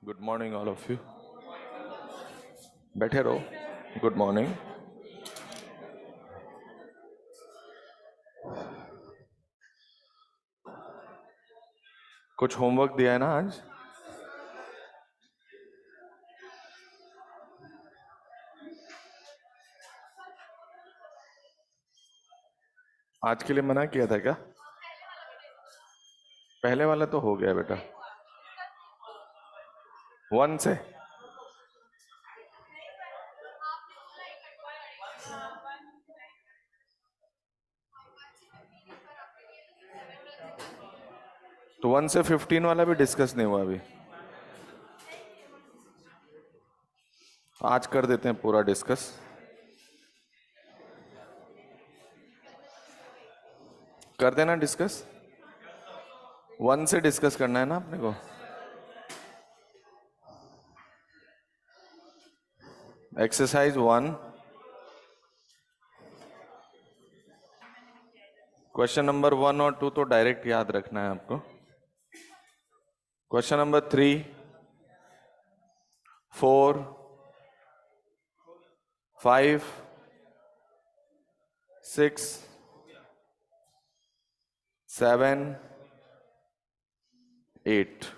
Good morning all of you. बैठे रहो। Good morning. कुछ होमवर्क दिया है ना आज? आज के लिए मना किया था क्या? पहले वाला तो हो गया बेटा। 1 से तो 1 से 15 वाला भी डिस्कस नहीं हुआ अभी। आज कर देते हैं पूरा डिस्कस। कर देना डिस्कस। 1 से डिस्कस करना है ना अपने को। एक्सरसाइज 1, क्वेश्चन नंबर 1 और 2 तो डायरेक्ट याद रखना है आपको। Question number 3, 4, 5, 6, 7, 8।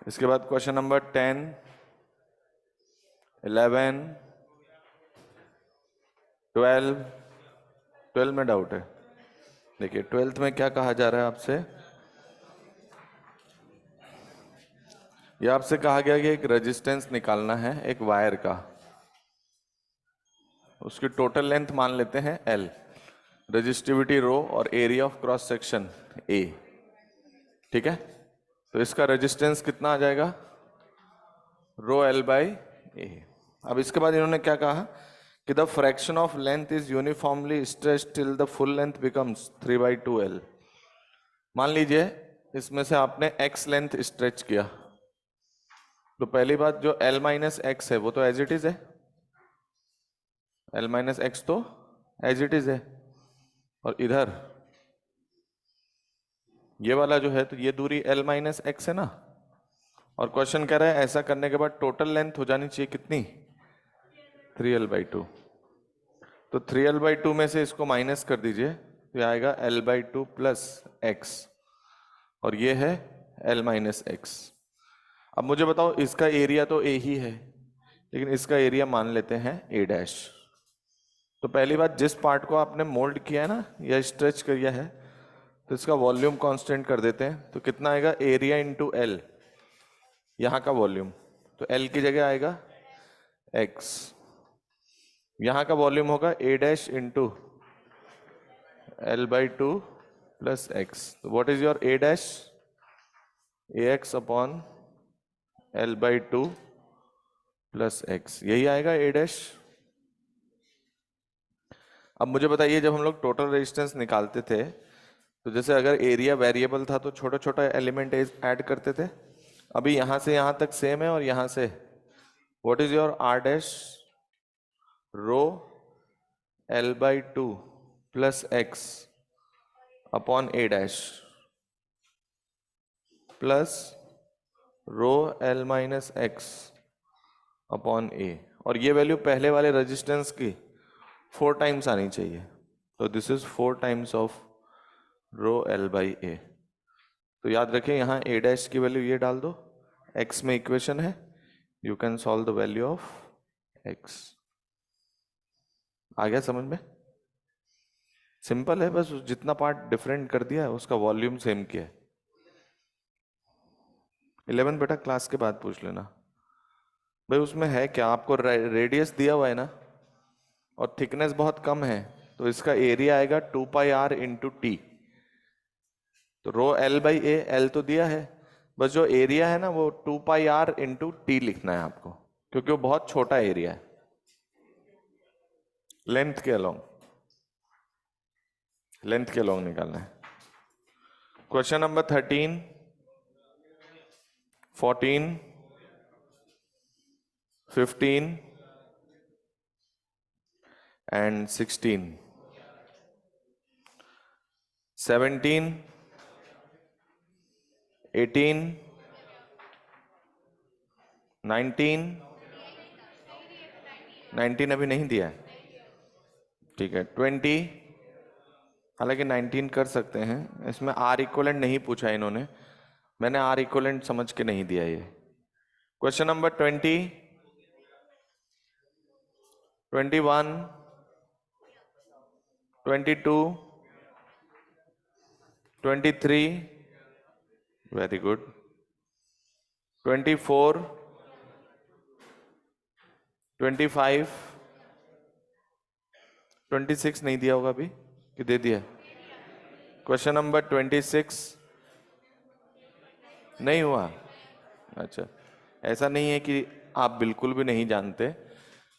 इसके बाद क्वेश्चन नंबर 10, 11, 12। 12 में डाउट है। देखिए 12th में क्या कहा जा रहा है आपसे। ये आपसे कहा गया कि एक रेजिस्टेंस निकालना है एक वायर का। उसकी टोटल लेंथ मान लेते हैं L, रेजिस्टिविटी रो और area of cross section A। ठीक है, तो इसका रेजिस्टेंस कितना आ जाएगा? रो L बाई A। अब इसके बाद इन्होंने क्या कहा कि the fraction of length is uniformly stretched till the full length becomes 3/2L। मान लीजिए इसमें से आपने x लेंथ स्ट्रेच किया, तो पहली बात जो L माइनस एक्स है वो तो एज इट इज है। L माइनस एक्स तो एज इट इज है। और इधर ये वाला जो है तो ये दूरी L माइनस एक्स है ना। और क्वेश्चन कह रहा है ऐसा करने के बाद टोटल लेंथ हो जानी चाहिए कितनी? 3L/2। तो 3L/2 में से इसको माइनस कर दीजिए तो ये आएगा L/2 प्लस एक्स, और ये है L माइनस एक्स। अब मुझे बताओ इसका एरिया तो A ही है, लेकिन इसका एरिया मान लेते हैं A डैश। तो पहली बात जिस पार्ट को आपने मोल्ड किया है ना या स्ट्रेच किया है तो इसका वॉल्यूम कांस्टेंट कर देते हैं। तो कितना आएगा? एरिया इंटू L, यहाँ का वॉल्यूम। तो L की जगह आएगा x, यहाँ का वॉल्यूम होगा A dash into L/2 plus x. तो what is your A dash? AX upon L/2 plus x, यही आएगा A डैश। अब मुझे बताइए जब हम लोग टोटल रेजिस्टेंस निकालते थे तो जैसे अगर एरिया वेरिएबल था तो छोटा छोटा एलिमेंट ऐड करते थे। अभी यहां से यहां तक सेम है और यहां से what is your R dash? Rho L/2 plus x upon A dash plus rho L minus x upon A। और ये वैल्यू पहले वाले रेजिस्टेंस की 4 टाइम्स आनी चाहिए। तो this is 4 times of rho L/A। तो याद रखें यहाँ A डैश की वैल्यू ये डाल दो, x में इक्वेशन है, you can solve the value of x। आ गया समझ में? सिंपल है, बस जितना पार्ट डिफरेंट कर दिया है उसका वॉल्यूम सेम किया है। 11 बेटा क्लास के बाद पूछ लेना भाई। उसमें है क्या? आपको रेडियस दिया हुआ है ना और थिकनेस बहुत कम है, तो इसका एरिया आएगा 2πr इंटू टी। तो रो L/A, L तो दिया है, बस जो एरिया है ना वो 2πr इंटू टी लिखना है आपको, क्योंकि वो बहुत छोटा एरिया है लेंथ के अलोंग। लेंथ के अलोंग निकालना है। क्वेश्चन नंबर 13, 14, 15 एंड 16, 17, 18, 19, 19 अभी नहीं दिया है, ठीक है। 20, हालांकि 19 कर सकते हैं, इसमें आर इक्वलेंट नहीं पूछा इन्होंने, मैंने आर इक्वलेंट समझ के नहीं दिया ये। क्वेश्चन नंबर 20, 21, 22, 23, वेरी गुड, 24, 25, 26 नहीं दिया होगा अभी कि दे दिया? क्वेश्चन नंबर 26 नहीं हुआ। अच्छा, ऐसा नहीं है कि आप बिल्कुल भी नहीं जानते।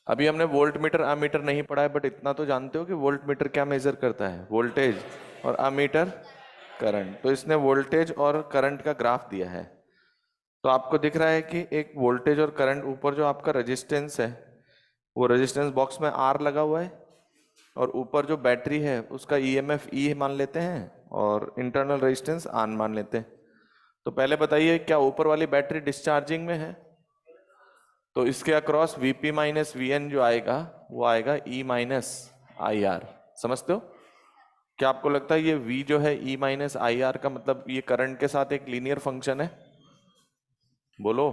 अभी हमने वोल्ट मीटर अमीटर नहीं पढ़ा है, बट इतना तो जानते हो कि वोल्ट मीटर क्या मेजर करता है, वोल्टेज, और अमीटर करंट। तो इसने वोल्टेज और करंट का ग्राफ दिया है। तो आपको दिख रहा है कि एक वोल्टेज और करंट, ऊपर जो आपका रेजिस्टेंस है वो रेजिस्टेंस बॉक्स में आर लगा हुआ है, और ऊपर जो बैटरी है उसका ईएमएफ ई मान लेते हैं और इंटरनल रेजिस्टेंस आर मान लेते हैं। तो पहले बताइए, क्या ऊपर वाली बैटरी डिस्चार्जिंग में है? तो इसके across Vp minus v n जो आएगा वो आएगा ई माइनस आई आर। समझते हो? क्या आपको लगता है ये V जो है ई माइनस आई आर का मतलब ये करंट के साथ एक लीनियर फंक्शन है? बोलो,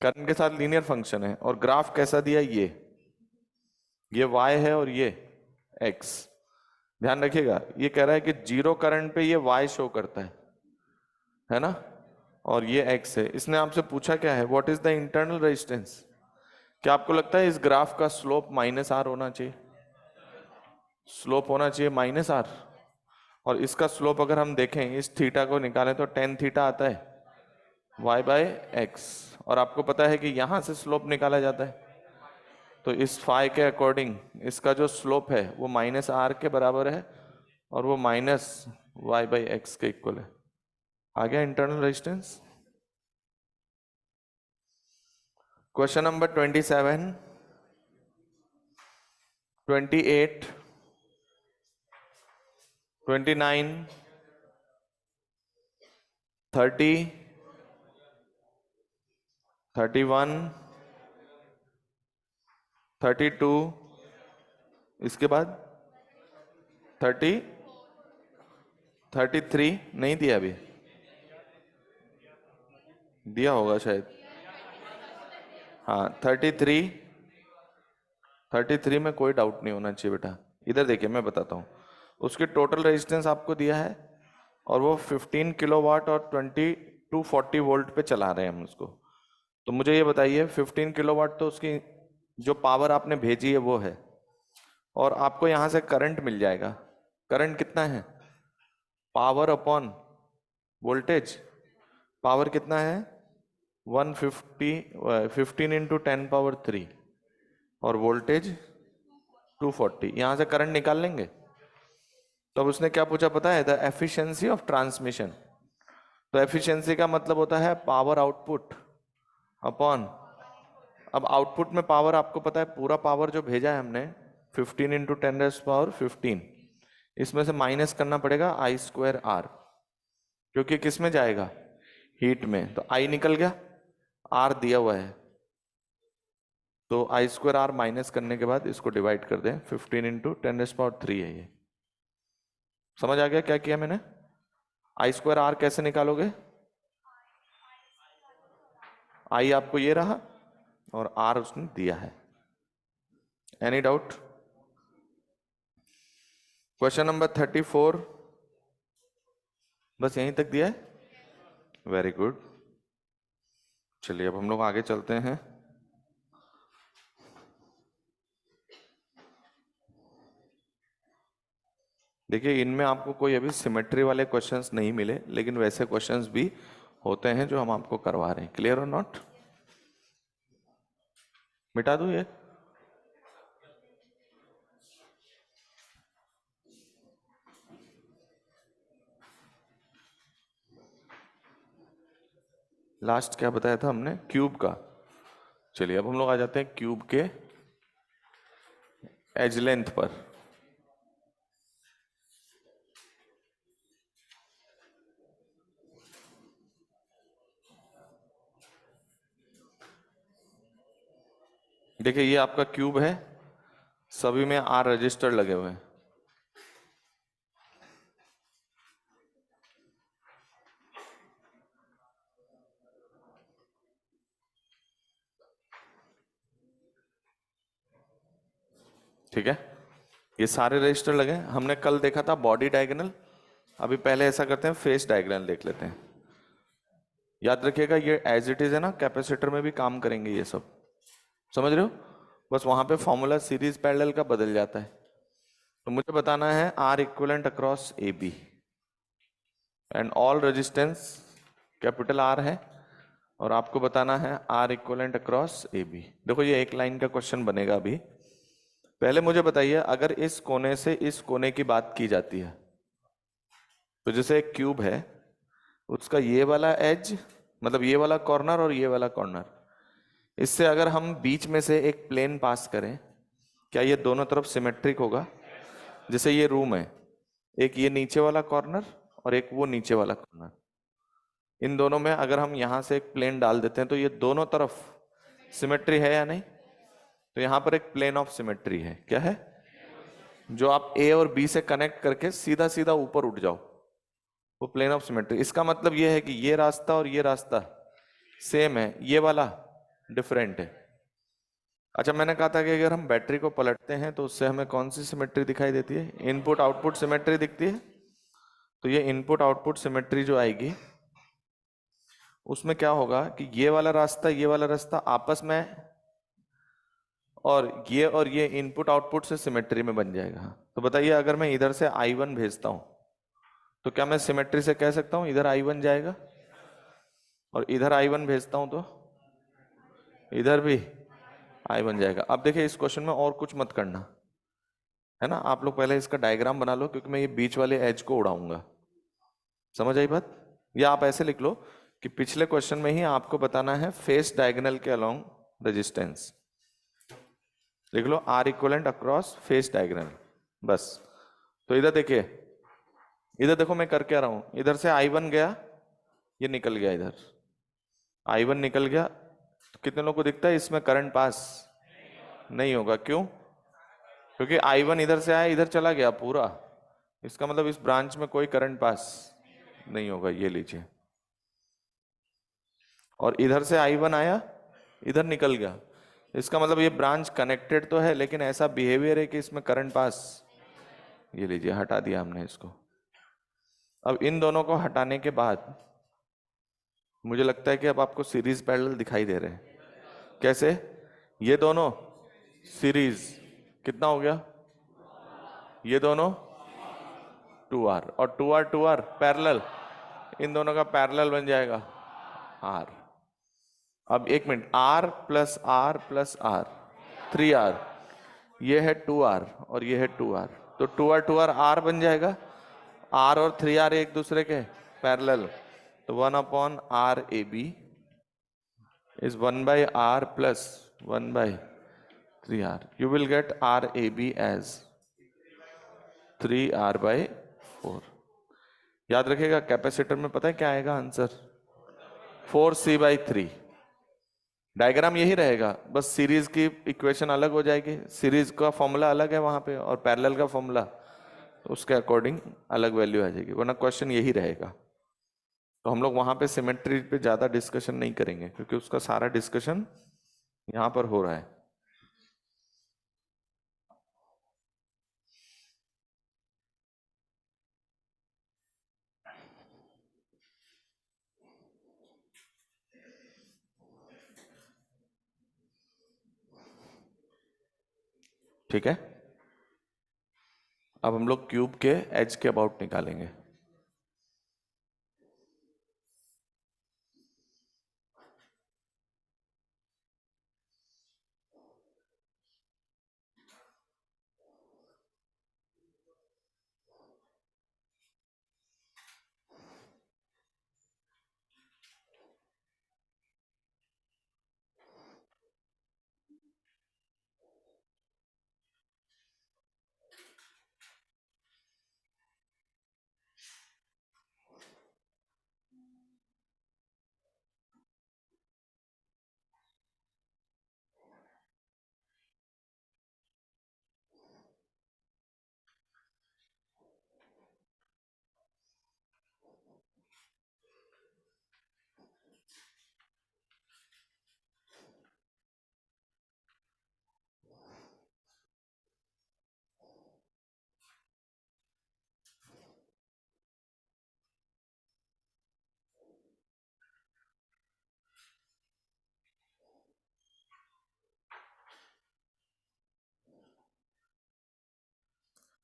करंट के साथ लीनियर फंक्शन है। और ग्राफ कैसा दिया? ये y है और ये x। ध्यान रखिएगा, ये कह रहा है कि जीरो करंट पे ये y शो करता है ना, और ये x है। इसने आपसे पूछा क्या है, what is the internal resistance. क्या आपको लगता है इस ग्राफ का स्लोप माइनस आर होना चाहिए? स्लोप होना चाहिए माइनस आर। और इसका स्लोप अगर हम देखें, इस थीटा को निकालें तो टेन थीटा आता है y बाय एक्स। और आपको पता है कि यहां से स्लोप निकाला जाता है, तो इस फाई के अकॉर्डिंग इसका जो स्लोप है वो माइनस आर के बराबर है, और वो माइनस वाई बाई एक्स के इक्वल है। आ गया इंटरनल रेजिस्टेंस। क्वेश्चन नंबर 27, 28, 29, 30, 31, 32, इसके बाद 30, 33 नहीं दिया अभी, दिया होगा शायद। हाँ 33, 33 में कोई डाउट नहीं होना चाहिए बेटा। इधर देखिए मैं बताता हूँ, उसकी टोटल रेजिस्टेंस आपको दिया है, और वो 15 किलोवाट और 20 टू 40 वोल्ट पे चला रहे हैं हम उसको। तो मुझे ये बताइए, 15 किलोवाट तो उसकी जो पावर आपने भेजी है वो है, और आपको यहाँ से करंट मिल जाएगा। करंट कितना है? Power upon voltage. पावर कितना है? 150, 15 इंटू 10 पावर 3, और वोल्टेज 240। यहाँ से करंट निकाल लेंगे। तो अब उसने क्या पूछा पता है? The efficiency of transmission. तो एफिशिएंसी का मतलब होता है पावर आउटपुट अपॉन, अब आउटपुट में पावर आपको पता है, पूरा पावर जो भेजा है हमने 15 इंटू 10 पावर 15, इसमें से माइनस करना पड़ेगा आई स्क्वायर आर, क्योंकि किस में जाएगा? हीट में। तो आई निकल गया, आर दिया हुआ है, तो आई स्क्वायर आर माइनस करने के बाद इसको डिवाइड कर दें, 15 इंटू 10 पावर 3 है ये। समझ आ गया क्या किया मैंने? आई स्क्वायर आर कैसे निकालोगे? आई आपको ये रहा और आर उसने दिया है। Any doubt? क्वेश्चन नंबर 34, बस यहीं तक दिया है, वेरी गुड। चलिए अब हम लोग आगे चलते हैं। देखिए इनमें आपको कोई अभी सिमेट्री वाले क्वेश्चंस नहीं मिले, लेकिन वैसे क्वेश्चंस भी होते हैं जो हम आपको करवा रहे हैं। क्लियर और नॉट? मिटा दूं ये? लास्ट क्या बताया था हमने? क्यूब का। चलिए अब हम लोग आ जाते हैं क्यूब के एज लेंथ पर। देखिए ये आपका क्यूब है, सभी में आर रजिस्टर लगे हुए हैं। ठीक है, ये सारे रजिस्टर लगे हैं। हमने कल देखा था बॉडी डायगोनल, अभी पहले ऐसा करते हैं फेस डायगोनल देख लेते हैं। याद रखिएगा ये एज इट इज है ना, कैपेसिटर में भी काम करेंगे ये सब, समझ रहे हो? बस वहां पे फॉर्मूला सीरीज पैरेलल का बदल जाता है। तो मुझे बताना है R equivalent across A B and all resistance capital R है, और आपको बताना है R equivalent across A B. देखो ये एक लाइन का क्वेश्चन बनेगा अभी। पहले मुझे बताइए, अगर इस कोने से इस कोने की बात की जाती है, तो जैसे एक क्यूब है, उसका ये वाला एज, मतलब ये वाला कॉर्नर और ये वाला कॉर्नर, इससे अगर हम बीच में से एक प्लेन पास करें, क्या ये दोनों तरफ सिमेट्रिक होगा? जैसे ये रूम है, एक ये नीचे वाला कॉर्नर और एक वो नीचे वाला कॉर्नर, इन दोनों में अगर हम यहां से एक प्लेन डाल देते हैं तो ये दोनों तरफ सिमेट्री है या नहीं? तो यहां पर एक प्लेन ऑफ सिमेट्री है। क्या है? जो आप ए और बी से कनेक्ट करके सीधा सीधा ऊपर उठ जाओ, वो प्लेन ऑफ सिमेट्री। इसका मतलब ये है कि ये रास्ता और ये रास्ता सेम है, ये वाला डिफरेंट है। अच्छा, मैंने कहा था कि अगर हम बैटरी को पलटते हैं तो उससे हमें कौन सी सिमेट्री दिखाई देती है? इनपुट आउटपुट सिमेट्री दिखती है। तो ये इनपुट आउटपुट सिमेट्री जो आएगी, उसमें क्या होगा कि ये वाला रास्ता आपस में, और ये इनपुट आउटपुट से सिमेट्री में बन जाएगा। तो बताइए, अगर मैं इधर से I1 भेजता हूं, तो क्या मैं सिमेट्री से कह सकता हूं इधर I1 जाएगा, और इधर I1 भेजता हूं तो इधर भी I1 जाएगा? अब देखिए इस क्वेश्चन में और कुछ मत करना, है ना? आप लोग पहले इसका डायग्राम बना लो, क्योंकि मैं ये बीच वाले एज को उड़ाऊंगा। समझ आई बात? या आप ऐसे लिख लो कि पिछले क्वेश्चन में ही आपको बताना है फेस डायगोनल के अलोंग रेजिस्टेंस। लिख लो R equivalent across face diagonal, बस। तो इधर देखिए, इधर देखो मैं कर क्या रहा हूं, इधर से I1 गया, ये निकल गया, इधर I1 निकल गया। तो कितने लोगों को दिखता है इसमें करंट पास? नहीं होगा। क्यों? क्योंकि I1 इधर से आया, इधर चला गया पूरा, इसका मतलब इस ब्रांच में कोई करंट पास नहीं होगा। ये लीजिए, और इधर से I1 आया, इधर निकल गया, इसका मतलब ये ब्रांच कनेक्टेड तो है, लेकिन ऐसा बिहेवियर है कि इसमें करंट पास। ये लीजिए, हटा दिया हमने इसको। अब इन दोनों को हटाने के बाद मुझे लगता है कि अब आपको सीरीज पैरेलल दिखाई दे रहे हैं। कैसे? ये दोनों सीरीज, कितना हो गया? ये दोनों 2R, और 2R पैरेलल, इन दोनों का पैरेलल बन जाएगा R। अब एक मिनट, R+R+R 3R, ये है 2R और ये है 2R, तो 2R R बन जाएगा। R और 3R एक दूसरे के पैरेलल, तो 1/RAB is 1/R+1/3R। You will get RAB as 3R/4। याद रखिएगा, कैपेसिटर में पता है क्या आएगा आंसर? 4C/3। डायग्राम यही रहेगा, बस सीरीज की इक्वेशन अलग हो जाएगी, सीरीज का फॉर्मूला अलग है वहां पे, और पैरेलल का फॉर्मूला, तो उसके अकॉर्डिंग अलग वैल्यू आ जाएगी, वरना क्वेश्चन यही रहेगा। तो हम लोग वहां पे सिमेट्री पे ज्यादा डिस्कशन नहीं करेंगे, क्योंकि उसका सारा डिस्कशन यहां पर हो रहा है। ठीक है, अब हम लोग क्यूब के एज के अबाउट निकालेंगे।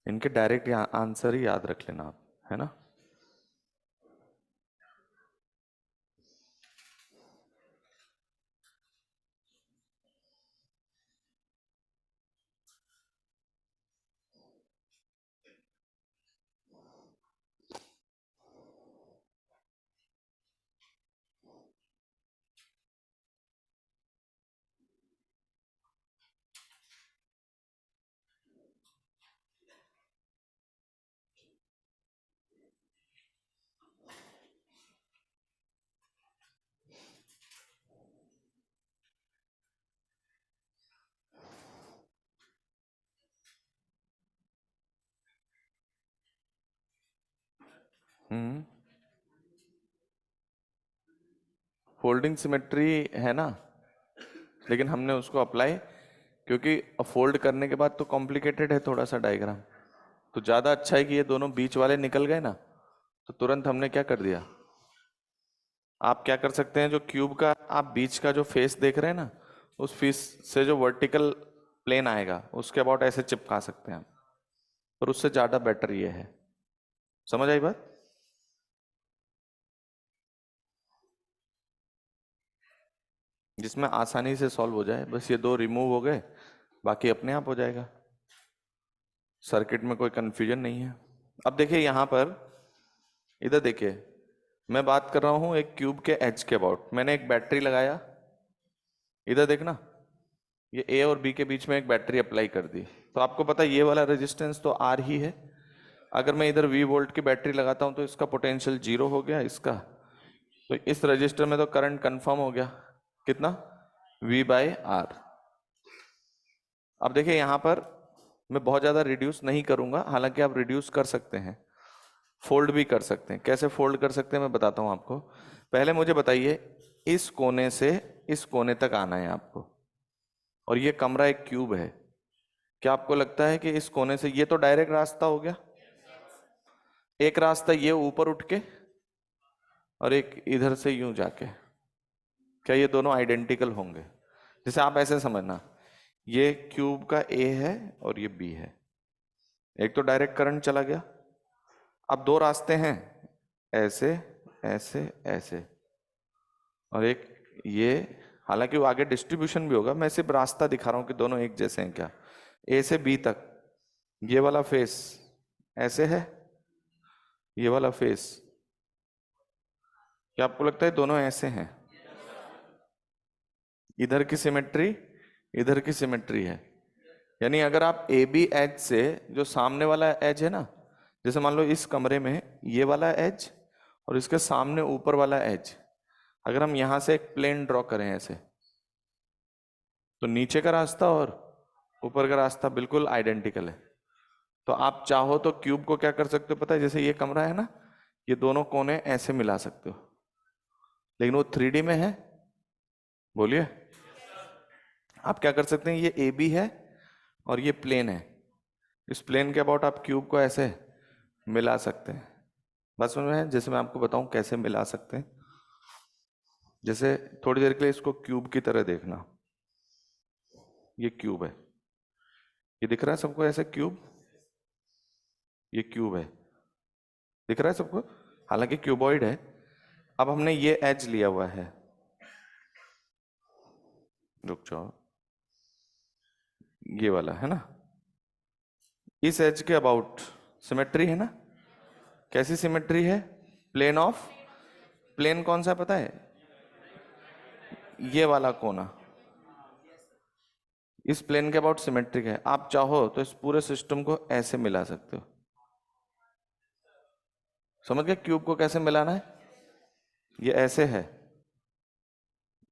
इनके डायरेक्ट आंसर ही याद रख लेना आप, है ना। हम्म। फोल्डिंग सिमेट्री है ना, लेकिन हमने उसको अप्लाई, क्योंकि फोल्ड करने के बाद तो कॉम्प्लिकेटेड है थोड़ा सा डायग्राम, तो ज्यादा अच्छा है कि ये दोनों बीच वाले निकल गए ना, तो तुरंत हमने क्या कर दिया। आप क्या कर सकते हैं, जो क्यूब का आप बीच का जो फेस देख रहे हैं ना, उस फेस से जो वर्टिकल प्लेन आएगा उसके अबाउट ऐसे चिपका सकते हैं हम, पर उससे ज्यादा बेटर ये है। समझ आई बात। जिसमें आसानी से सॉल्व हो जाए, बस ये दो रिमूव हो गए, बाकी अपने आप हो जाएगा, सर्किट में कोई कंफ्यूजन नहीं है। अब देखिए यहां पर, इधर देखिए, मैं बात कर रहा हूं एक क्यूब के एज के अबाउट, मैंने एक बैटरी लगाया, इधर देखना, ये ए और बी के बीच में एक बैटरी अप्लाई कर दी, तो आपको पता है ये वाला रेजिस्टेंस तो आर ही है। अगर मैं इधर वी वोल्ट की बैटरी लगाता हूं तो इसका पोटेंशियल जीरो हो गया, इसका, तो इस रजिस्टर में तो करंट कंफर्म हो गया, कितना, वी बाई आर। अब देखिए यहां पर मैं बहुत ज्यादा रिड्यूस नहीं करूंगा, हालांकि आप रिड्यूस कर सकते हैं, फोल्ड भी कर सकते हैं। कैसे फोल्ड कर सकते हैं मैं बताता हूं आपको। पहले मुझे बताइए, इस कोने से इस कोने तक आना है आपको, और ये कमरा एक क्यूब है, क्या आपको लगता है कि इस कोने से, ये तो डायरेक्ट रास्ता हो गया, एक रास्ता ये ऊपर उठ के और एक इधर से यूं जाके, क्या ये दोनों आइडेंटिकल होंगे। जैसे आप ऐसे समझना, ये क्यूब का ए है और ये बी है, एक तो डायरेक्ट करंट चला गया, अब दो रास्ते हैं, ऐसे ऐसे ऐसे, और एक ये, हालांकि वो आगे डिस्ट्रीब्यूशन भी होगा, मैं सिर्फ रास्ता दिखा रहा हूं कि दोनों एक जैसे हैं क्या। ए से बी तक ये वाला फेस ऐसे है, ये वाला फेस, क्या आपको लगता है दोनों ऐसे हैं। इधर की सिमेट्री, इधर की सिमेट्री है, यानी अगर आप ए बी एज से, जो सामने वाला एज है ना, जैसे मान लो इस कमरे में ये वाला एज और इसके सामने ऊपर वाला एज, अगर हम यहां से एक प्लेन ड्रॉ करें ऐसे, तो नीचे का रास्ता और ऊपर का रास्ता बिल्कुल आइडेंटिकल है। तो आप चाहो तो क्यूब को क्या कर सकते हो पता है, जैसे ये कमरा है ना, ये दोनों कोने ऐसे मिला सकते हो, लेकिन वो 3D में है, बोलिए। आप क्या कर सकते हैं, ये ए बी है और ये प्लेन है, इस प्लेन के अबाउट आप क्यूब को ऐसे मिला सकते हैं। बस में, जैसे मैं आपको बताऊं कैसे मिला सकते हैं, जैसे थोड़ी देर के लिए इसको क्यूब की तरह देखना, ये क्यूब है, ये दिख रहा है सबको ऐसे क्यूब, ये क्यूब है, दिख रहा है सबको, हालांकि क्यूबॉइड है। अब हमने ये एज लिया हुआ है, रुक जाओ, ये वाला है ना, इस एज के अबाउट सिमेट्री है ना, कैसी सिमेट्री है, प्लेन ऑफ, प्लेन कौन सा पता है, ये वाला कोना, इस प्लेन के अबाउट सिमेट्रिक है। आप चाहो तो इस पूरे सिस्टम को ऐसे मिला सकते हो, समझ गए क्यूब को कैसे मिलाना है, ये ऐसे है,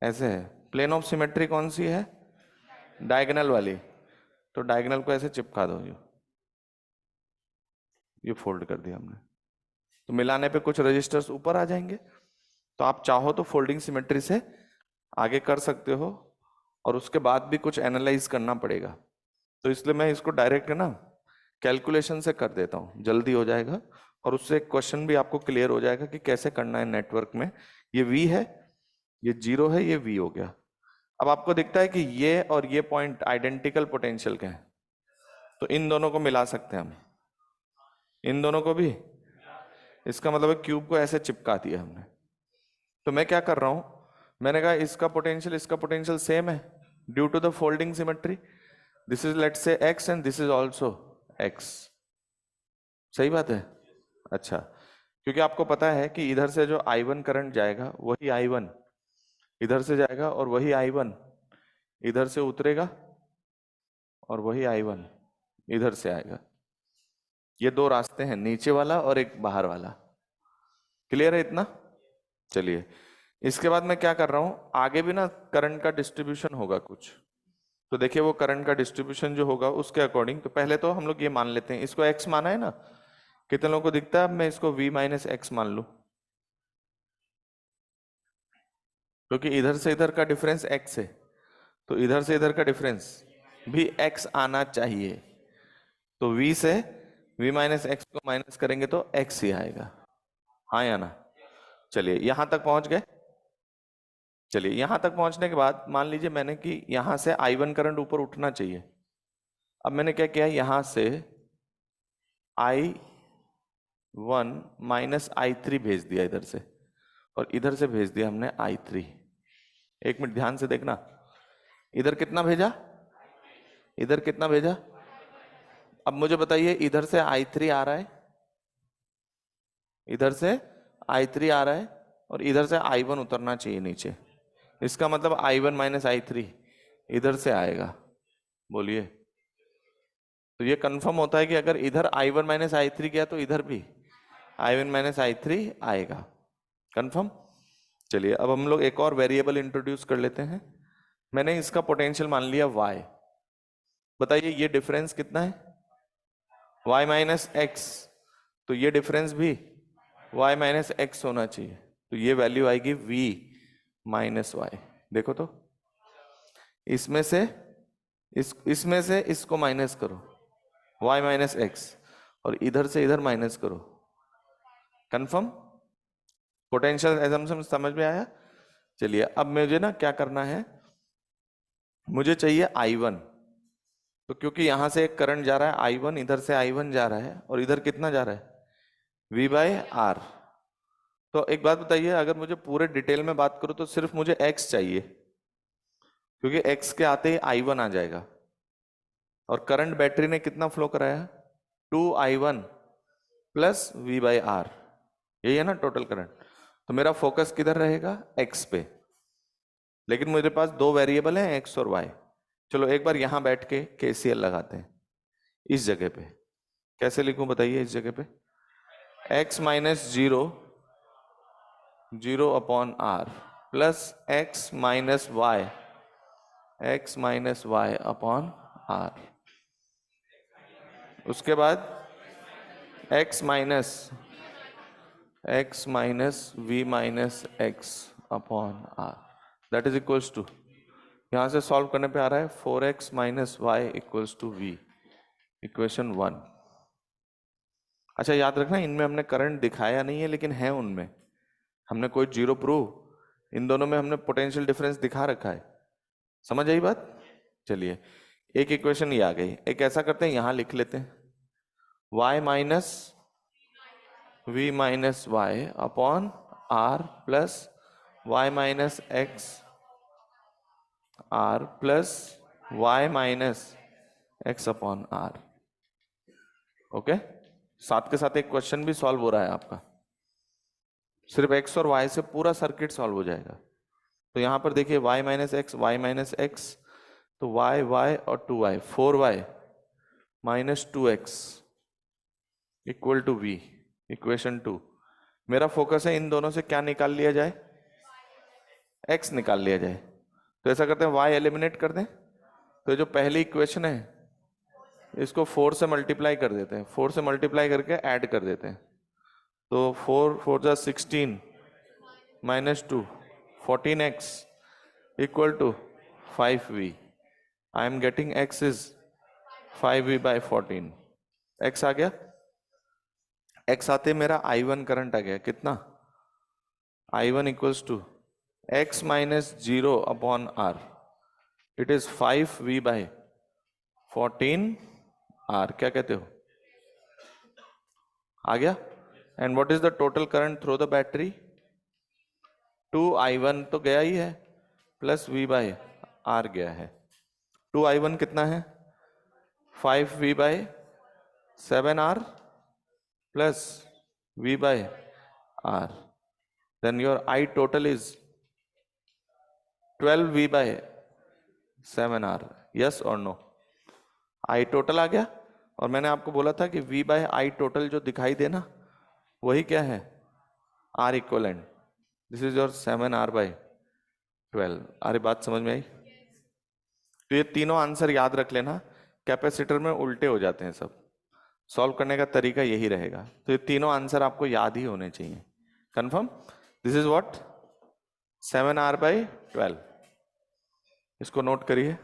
ऐसे है, प्लेन ऑफ सिमेट्री कौन सी है, डायगोनल वाली, तो डायगोनल को ऐसे चिपका दो, ये फोल्ड कर दिया हमने, तो मिलाने पे कुछ रजिस्टर्स ऊपर आ जाएंगे। तो आप चाहो तो फोल्डिंग सिमेट्री से आगे कर सकते हो, और उसके बाद भी कुछ एनालाइज करना पड़ेगा, तो इसलिए मैं इसको डायरेक्ट ना कैलकुलेशन से कर देता हूँ, जल्दी हो जाएगा, और उससे एक क्वेश्चन भी आपको क्लियर हो जाएगा कि कैसे करना है नेटवर्क में। ये V है, ये 0 है, ये V हो गया। अब आपको दिखता है कि ये और ये पॉइंट आइडेंटिकल पोटेंशियल के हैं, तो इन दोनों को मिला सकते हैं हम, इन दोनों को भी, इसका मतलब है क्यूब को ऐसे चिपका दिया हमने। तो मैं क्या कर रहा हूं, मैंने कहा इसका पोटेंशियल सेम है due to the folding symmetry. This is let's say x and this is also x. सही बात है। अच्छा, क्योंकि आपको पता है कि इधर से जो I1 करंट जाएगा वही I1 इधर से जाएगा और वही I1 इधर से उतरेगा और वही I1 इधर से आएगा। ये दो रास्ते हैं, नीचे वाला और एक बाहर वाला। क्लियर है इतना? चलिए, इसके बाद मैं क्या कर रहा हूं, आगे भी ना करंट का डिस्ट्रीब्यूशन होगा कुछ। तो देखिए वो करंट का डिस्ट्रीब्यूशन जो होगा उसके अकॉर्डिंग, तो पहले तो हम लोग ये मान लेते हैं, इसको एक्स माना है ना, कितने लोगों को दिखता है? अब मैं इसको v माइनस एक्स मान लू, क्योंकि इधर से इधर का डिफरेंस x है, तो इधर से इधर का डिफरेंस भी x आना चाहिए। तो v से v माइनस एक्स को माइनस करेंगे तो x ही आएगा। हाँ या ना? चलिए यहां तक पहुंच गए। चलिए यहां तक पहुंचने के बाद मान लीजिए मैंने कि यहां से I1 करंट ऊपर उठना चाहिए। अब मैंने क्या किया, यहां से I1 माइनस I3 भेज दिया इधर से, और इधर से भेज दिया हमने I3। एक मिनट ध्यान से देखना, इधर कितना भेजा, इधर कितना भेजा। अब मुझे बताइए, इधर से I3 आ रहा है, इधर से I3 आ रहा है, और इधर से I1 उतरना चाहिए नीचे। इसका मतलब I1 माइनस I3 इधर से आएगा। बोलिए, तो ये कंफर्म होता है कि अगर इधर I1 माइनस I3 गया तो इधर भी I1 माइनस I3 आएगा। कंफर्म? चलिए अब हम लोग एक और वेरिएबल इंट्रोड्यूस कर लेते हैं। मैंने इसका पोटेंशियल मान लिया y। बताइए ये डिफरेंस कितना है? y माइनस एक्स, तो ये डिफरेंस भी y माइनस एक्स होना चाहिए। तो ये वैल्यू आएगी v माइनस वाई। देखो तो, इसमें से इसमें से इसको माइनस करो y माइनस एक्स, और इधर से इधर माइनस करो। कंफर्म? पोटेंशियल एजम्पशन समझ में आया? चलिए अब मुझे ना क्या करना है, मुझे चाहिए I1। तो क्योंकि यहां से एक करंट जा रहा है I1, इधर से I1 जा रहा है, और इधर कितना जा रहा है V बाई आर। तो एक बात बताइए, अगर मुझे पूरे डिटेल में बात करूं तो सिर्फ मुझे x चाहिए, क्योंकि x के आते ही I1 आ जाएगा। और करंट बैटरी ने कितना फ्लो कराया? 2I1 plus V by are, यही है ना टोटल करंट। तो मेरा फोकस किधर रहेगा? x पे। लेकिन मेरे पास दो वेरिएबल हैं x और y। चलो एक बार यहां बैठ के KCL लगाते हैं इस जगह पे। कैसे लिखूं बताइए इस जगह पे? x minus 0 upon R plus x minus y upon R. उसके बाद x minus v minus x upon R, that is equals to, यहां से सॉल्व करने पे आ रहा है 4x minus y equals to v, equation 1। अच्छा याद रखना, इनमें हमने करंट दिखाया नहीं है, लेकिन है उनमें, हमने कोई जीरो प्रूव, इन दोनों में हमने पोटेंशियल डिफरेंस दिखा रखा है। समझ आई बात? चलिए एक इक्वेशन ये आ गई। एक ऐसा करते हैं, यहां लिख लेते हैं y minus v minus y upon R plus y minus x R plus y minus x upon R. Okay, साथ के साथ एक क्वेश्चन भी सॉल्व हो रहा है आपका, सिर्फ x और y से पूरा सर्किट सॉल्व हो जाएगा। तो यहां पर देखिए y माइनस एक्स, तो y और 2y, 4y minus 2x equal to v, equation 2। मेरा फोकस है इन दोनों से क्या निकाल लिया जाए? x निकाल लिया जाए। तो ऐसा करते हैं y एलिमिनेट कर दें, तो जो पहली इक्वेशन है इसको 4 से मल्टीप्लाई कर देते हैं, 4 से मल्टीप्लाई करके ऐड कर देते हैं। तो 4 4 जा 16 minus 2 14x equal to 5v। I am getting x is 5v by 14। x आ गया, x आते मेरा I1 करंट आ गया, कितना? I1 equals to x minus 0 upon R, it is 5v by 14 R. क्या कहते हो? आ गया। And what is the total current through the battery? 2i1 तो गया ही है, प्लस V/R गया है। 2i1 कितना है? 5V/7R plus V/R। Then your I total is 12V/7R। Yes और नो? I total आ गया। और मैंने आपको बोला था कि V/I total जो दिखाई देना वही क्या है? R equivalent। This is your 7R/12। अरे बात समझ में आई? तो ये तीनों आंसर याद रख लेना। कैपेसिटर में उल्टे हो जाते हैं सब, सॉल्व करने का तरीका यही रहेगा। तो ये तीनों आंसर आपको याद ही होने चाहिए। Confirm? This is what? 7R/12। इसको नोट करिए।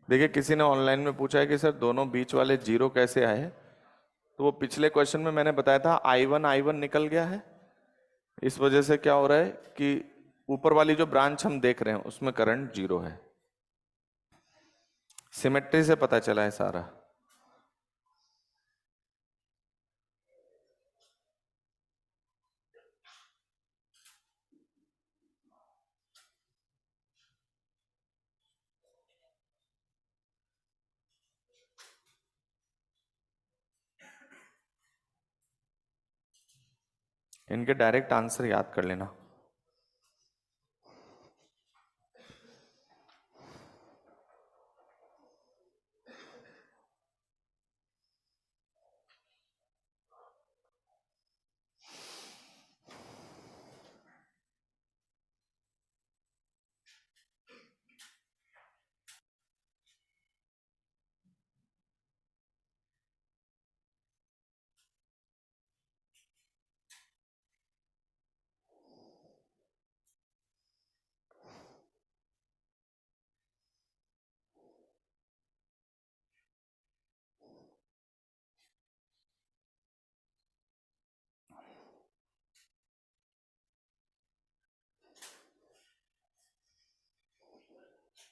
देखिए, किसी ने ऑनलाइन में पूछा है कि सर दोनों बीच वाले जीरो कैसे आए? तो वो पिछले क्वेश्चन में मैंने बताया था, I1 निकल गया है। इस वजह से क्या हो रहा है कि ऊपर वाली जो ब्रांच हम देख रहे हैं उसमें करंट जीरो है। सिमेट्री से पता चला है सारा। इनके डायरेक्ट आंसर याद कर लेना।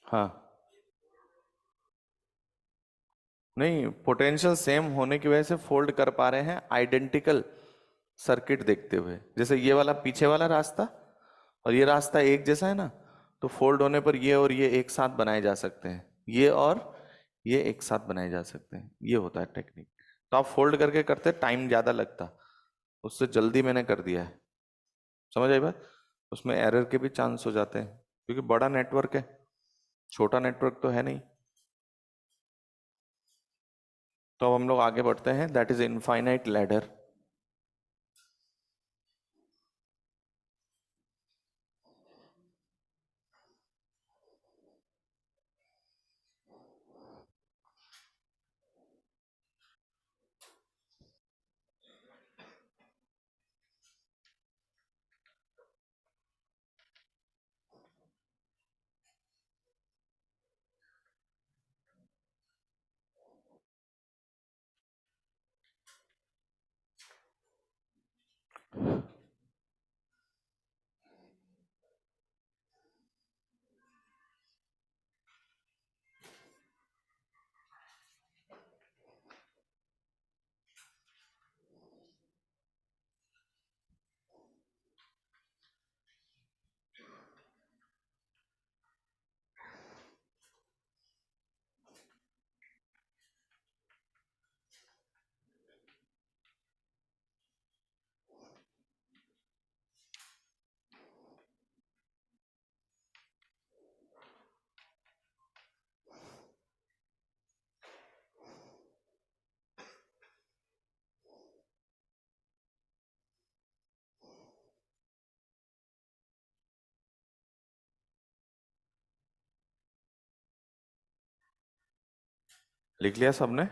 हाँ, नहीं, पोटेंशियल सेम होने की वजह से फोल्ड कर पा रहे हैं आइडेंटिकल सर्किट देखते हुए। जैसे ये वाला पीछे वाला रास्ता और ये रास्ता एक जैसा है ना, तो फोल्ड होने पर ये और ये एक साथ बनाए जा सकते हैं, ये और ये एक साथ बनाए जा सकते हैं। ये होता है टेक्निक। तो आप फोल्ड करके करते टाइम ज्यादा लगता, उससे जल्दी मैंने कर दिया है। समझ आई बात? उसमें एरर के भी चांस हो जाते हैं क्योंकि बड़ा नेटवर्क है, छोटा नेटवर्क तो है नहीं। तो अब हम लोग आगे बढ़ते हैं। That is infinite ladder. लिख लिया सबने?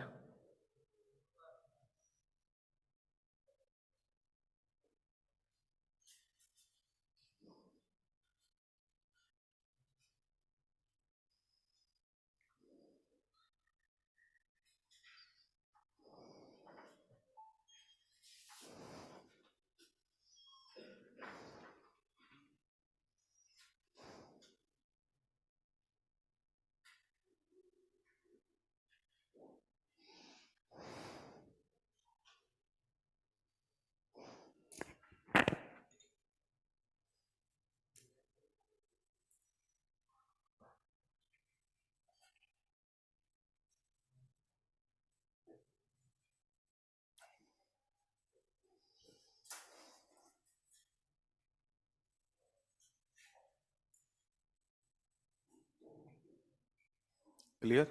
क्लियर?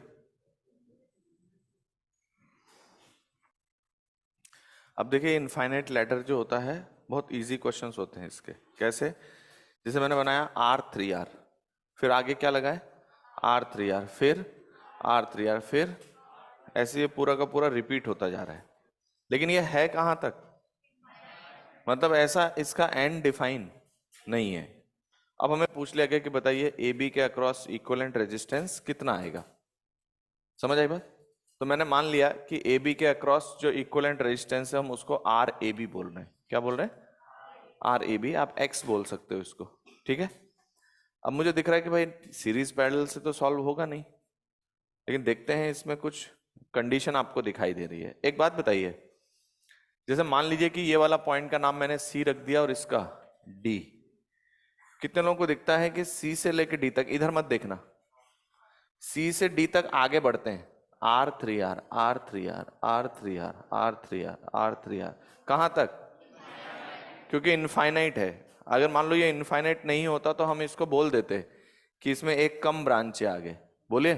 अब देखिए इनफाइनाइट लैडर जो होता है बहुत इजी क्वेश्चंस होते हैं इसके। कैसे? जैसे मैंने बनाया R3R, फिर आगे क्या लगाए R3R, फिर R3R, फिर ऐसे ये पूरा का पूरा रिपीट होता जा रहा है। लेकिन ये है कहाँ तक? मतलब ऐसा इसका एंड डिफाइन नहीं है। अब हमें पूछ लिया गया कि बताइए ए बी के अक्रॉस इक्विवेलेंट रेजिस्टेंस कितना आएगा। समझ आई बात? तो मैंने मान लिया कि ए बी के अक्रॉस जो इक्विवेलेंट रेजिस्टेंस है हम उसको आर ए बी बोल रहे हैं। क्या बोल रहे हैं? आर ए बी, आप एक्स बोल सकते हो इसको, ठीक है। अब मुझे दिख रहा है कि भाई सीरीज पैरेलल से तो सॉल्व होगा नहीं, लेकिन देखते हैं इसमें कुछ कंडीशन आपको दिखाई दे रही है। एक बात बताइए, जैसे मान लीजिए कि ये वाला पॉइंट का नाम मैंने सी रख दिया और इसका डी। कितने लोगों को दिखता है कि सी से लेकर डी तक, इधर मत देखना, सी से डी तक आगे बढ़ते हैं R3R, R3R, R3R, R3R, R3R, कहां तक? क्योंकि इनफाइनाइट है। अगर मान लो ये इनफाइनाइट नहीं होता तो हम इसको बोल देते कि इसमें एक कम ब्रांच है आगे। बोलिए,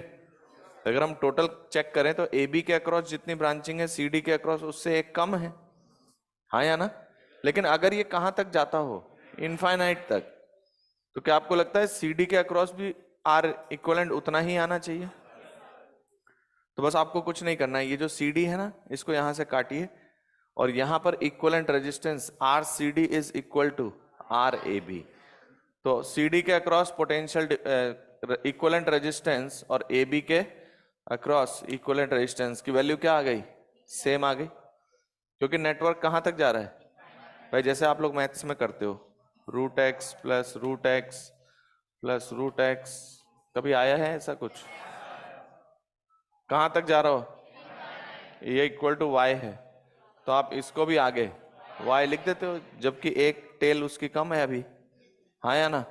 अगर हम टोटल चेक करें तो ए बी के अक्रॉस जितनी ब्रांचिंग है सी डी के अक्रॉस उससे एक कम है, हाँ या ना? लेकिन अगर ये कहां तक जाता हो, इनफाइनाइट तक, तो क्या आपको लगता है सी डी के अक्रॉस भी आर इक्वलेंट उतना ही आना चाहिए? तो बस आपको कुछ नहीं करना है, ये जो सी डी है ना इसको यहां से काटिए और यहां पर equivalent resistance R C D is equal to R A B. तो सी डी के अक्रॉस पोटेंशियल इक्वलेंट रेजिस्टेंस और ए बी के अक्रॉस इक्वलेंट रेजिस्टेंस की वैल्यू क्या आ गई? सेम आ गई। क्योंकि नेटवर्क कहां तक जा रहा है भाई? जैसे आप लोग मैथ्स में करते हो, root x plus root x plus root x, कभी आया है ऐसा कुछ? कहां तक जा रहा हो? ये इक्वल टू वाई है, तो आप इसको भी आगे वाई लिख देते हो, जबकि एक टेल उसकी कम है अभी, हाँ या ना?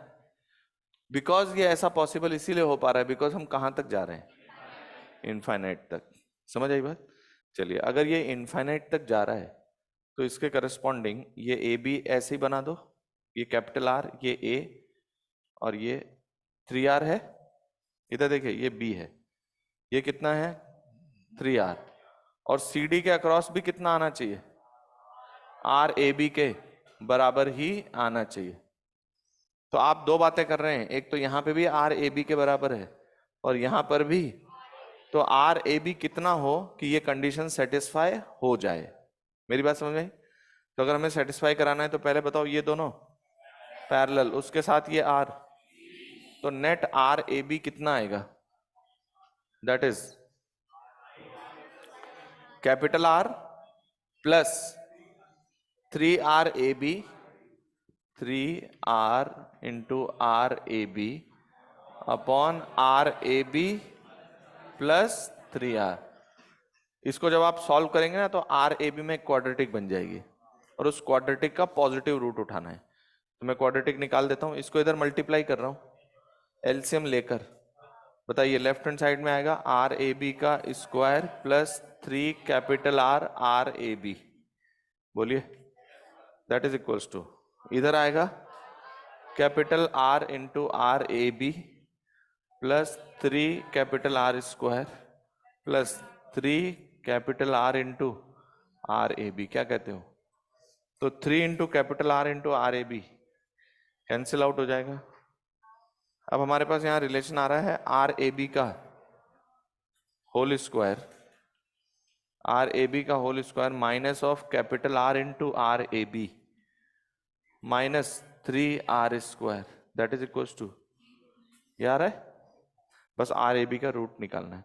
बिकॉज ये ऐसा पॉसिबल इसीलिए हो पा रहा है बिकॉज हम कहां तक जा रहे हैं? इनफाइनाइट तक। समझ आई बात? चलिए, अगर ये इनफाइनाइट तक जा रहा है तो इसके करस्पॉन्डिंग ये ए बी ऐसे ही बना दो, ये कैपिटल आर, ये ए और ये 3R है। इधर देखिए ये बी है, ये कितना है? 3R। और सी डी के अक्रॉस भी कितना आना चाहिए? आर ए बी के बराबर ही आना चाहिए। तो आप दो बातें कर रहे हैं, एक तो यहां पे भी आर ए बी के बराबर है और यहां पर भी, तो आर ए बी कितना हो कि ये कंडीशन सेटिस्फाई हो जाए। मेरी बात समझ में आई? तो अगर हमें सेटिस्फाई कराना है तो पहले बताओ ये दोनों पैरेलल, उसके साथ ये आर, तो नेट आर ए बी कितना आएगा? That is capital R plus 3R A B, 3R into R A B upon R A B plus 3R। इसको जब आप सॉल्व करेंगे ना तो आर ए बी में क्वाड्रेटिक बन जाएगी और उस क्वाड्रेटिक का पॉजिटिव रूट उठाना है। तो मैं क्वाड्रेटिक निकाल देता हूं, इसको इधर मल्टीप्लाई कर रहा हूं एलसीएम लेकर। बताइए लेफ्ट हैंड साइड में आएगा आर ए बी का square plus 3 capital R R A B, बोलिए, दैट इज इक्वल्स टू, इधर आएगा capital R into R A B plus 3 capital R square plus 3 capital R into R A B. क्या कहते हो? तो 3 into capital R into R A B cancel out हो जाएगा। अब हमारे पास यहां रिलेशन आ रहा है आर ए बी का whole square, R A B का whole square minus of capital R into R A B minus 3R square, that is equal to, ये आ रहा है। बस आर ए बी का रूट निकालना है।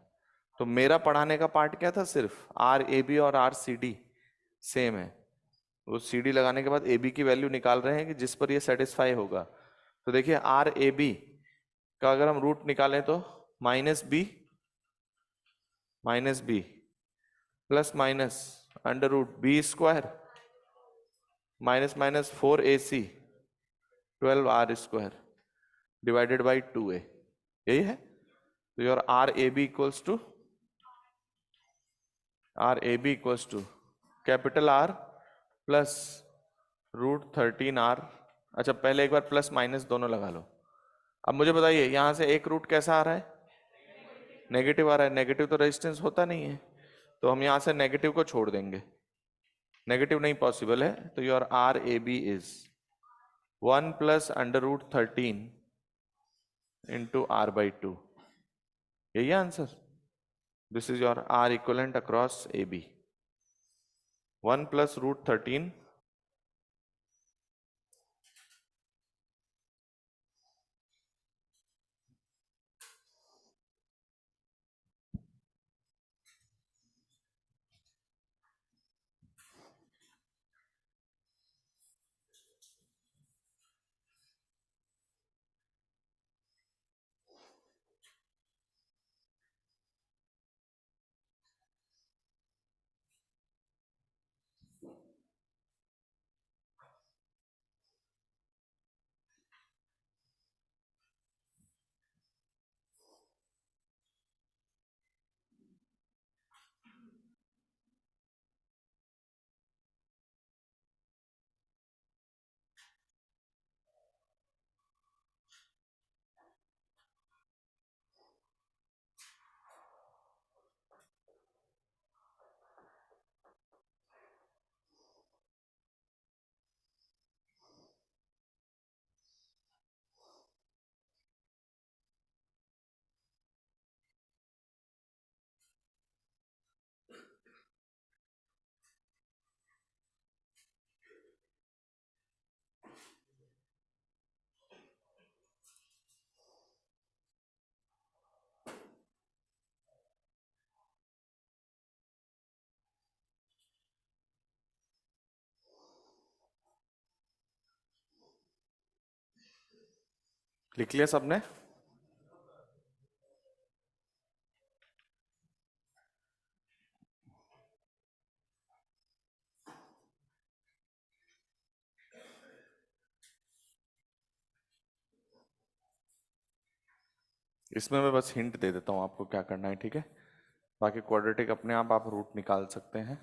तो मेरा पढ़ाने का पार्ट क्या था? सिर्फ आर ए बी और आर सी डी सेम है, वो सी डी लगाने के बाद ए बी की वैल्यू निकाल रहे हैं कि जिस पर ये सेटिस्फाई होगा। तो देखिए आर ए बी का अगर हम रूट निकालें तो minus B plus minus under root B square minus minus 4AC 12R square divided by 2A, यही है। तो your R A B equals to capital R plus root 13R। अच्छा पहले एक बार प्लस माइनस दोनों लगा लो। अब मुझे बताइए यहां से एक रूट कैसा आ रहा है? नेगेटिव आ रहा है, नेगेटिव तो रेजिस्टेंस होता नहीं है, तो हम यहां से नेगेटिव को छोड़ देंगे, नेगेटिव नहीं पॉसिबल है, तो your R A B is 1 + √13 into r/2, यही है answer. This is your R equivalent across A B, 1 + √13। लिख लिया सबने? इसमें मैं बस हिंट दे देता हूं आपको क्या करना है, ठीक है? बाकी क्वाड्रेटिक अपने आप रूट निकाल सकते हैं।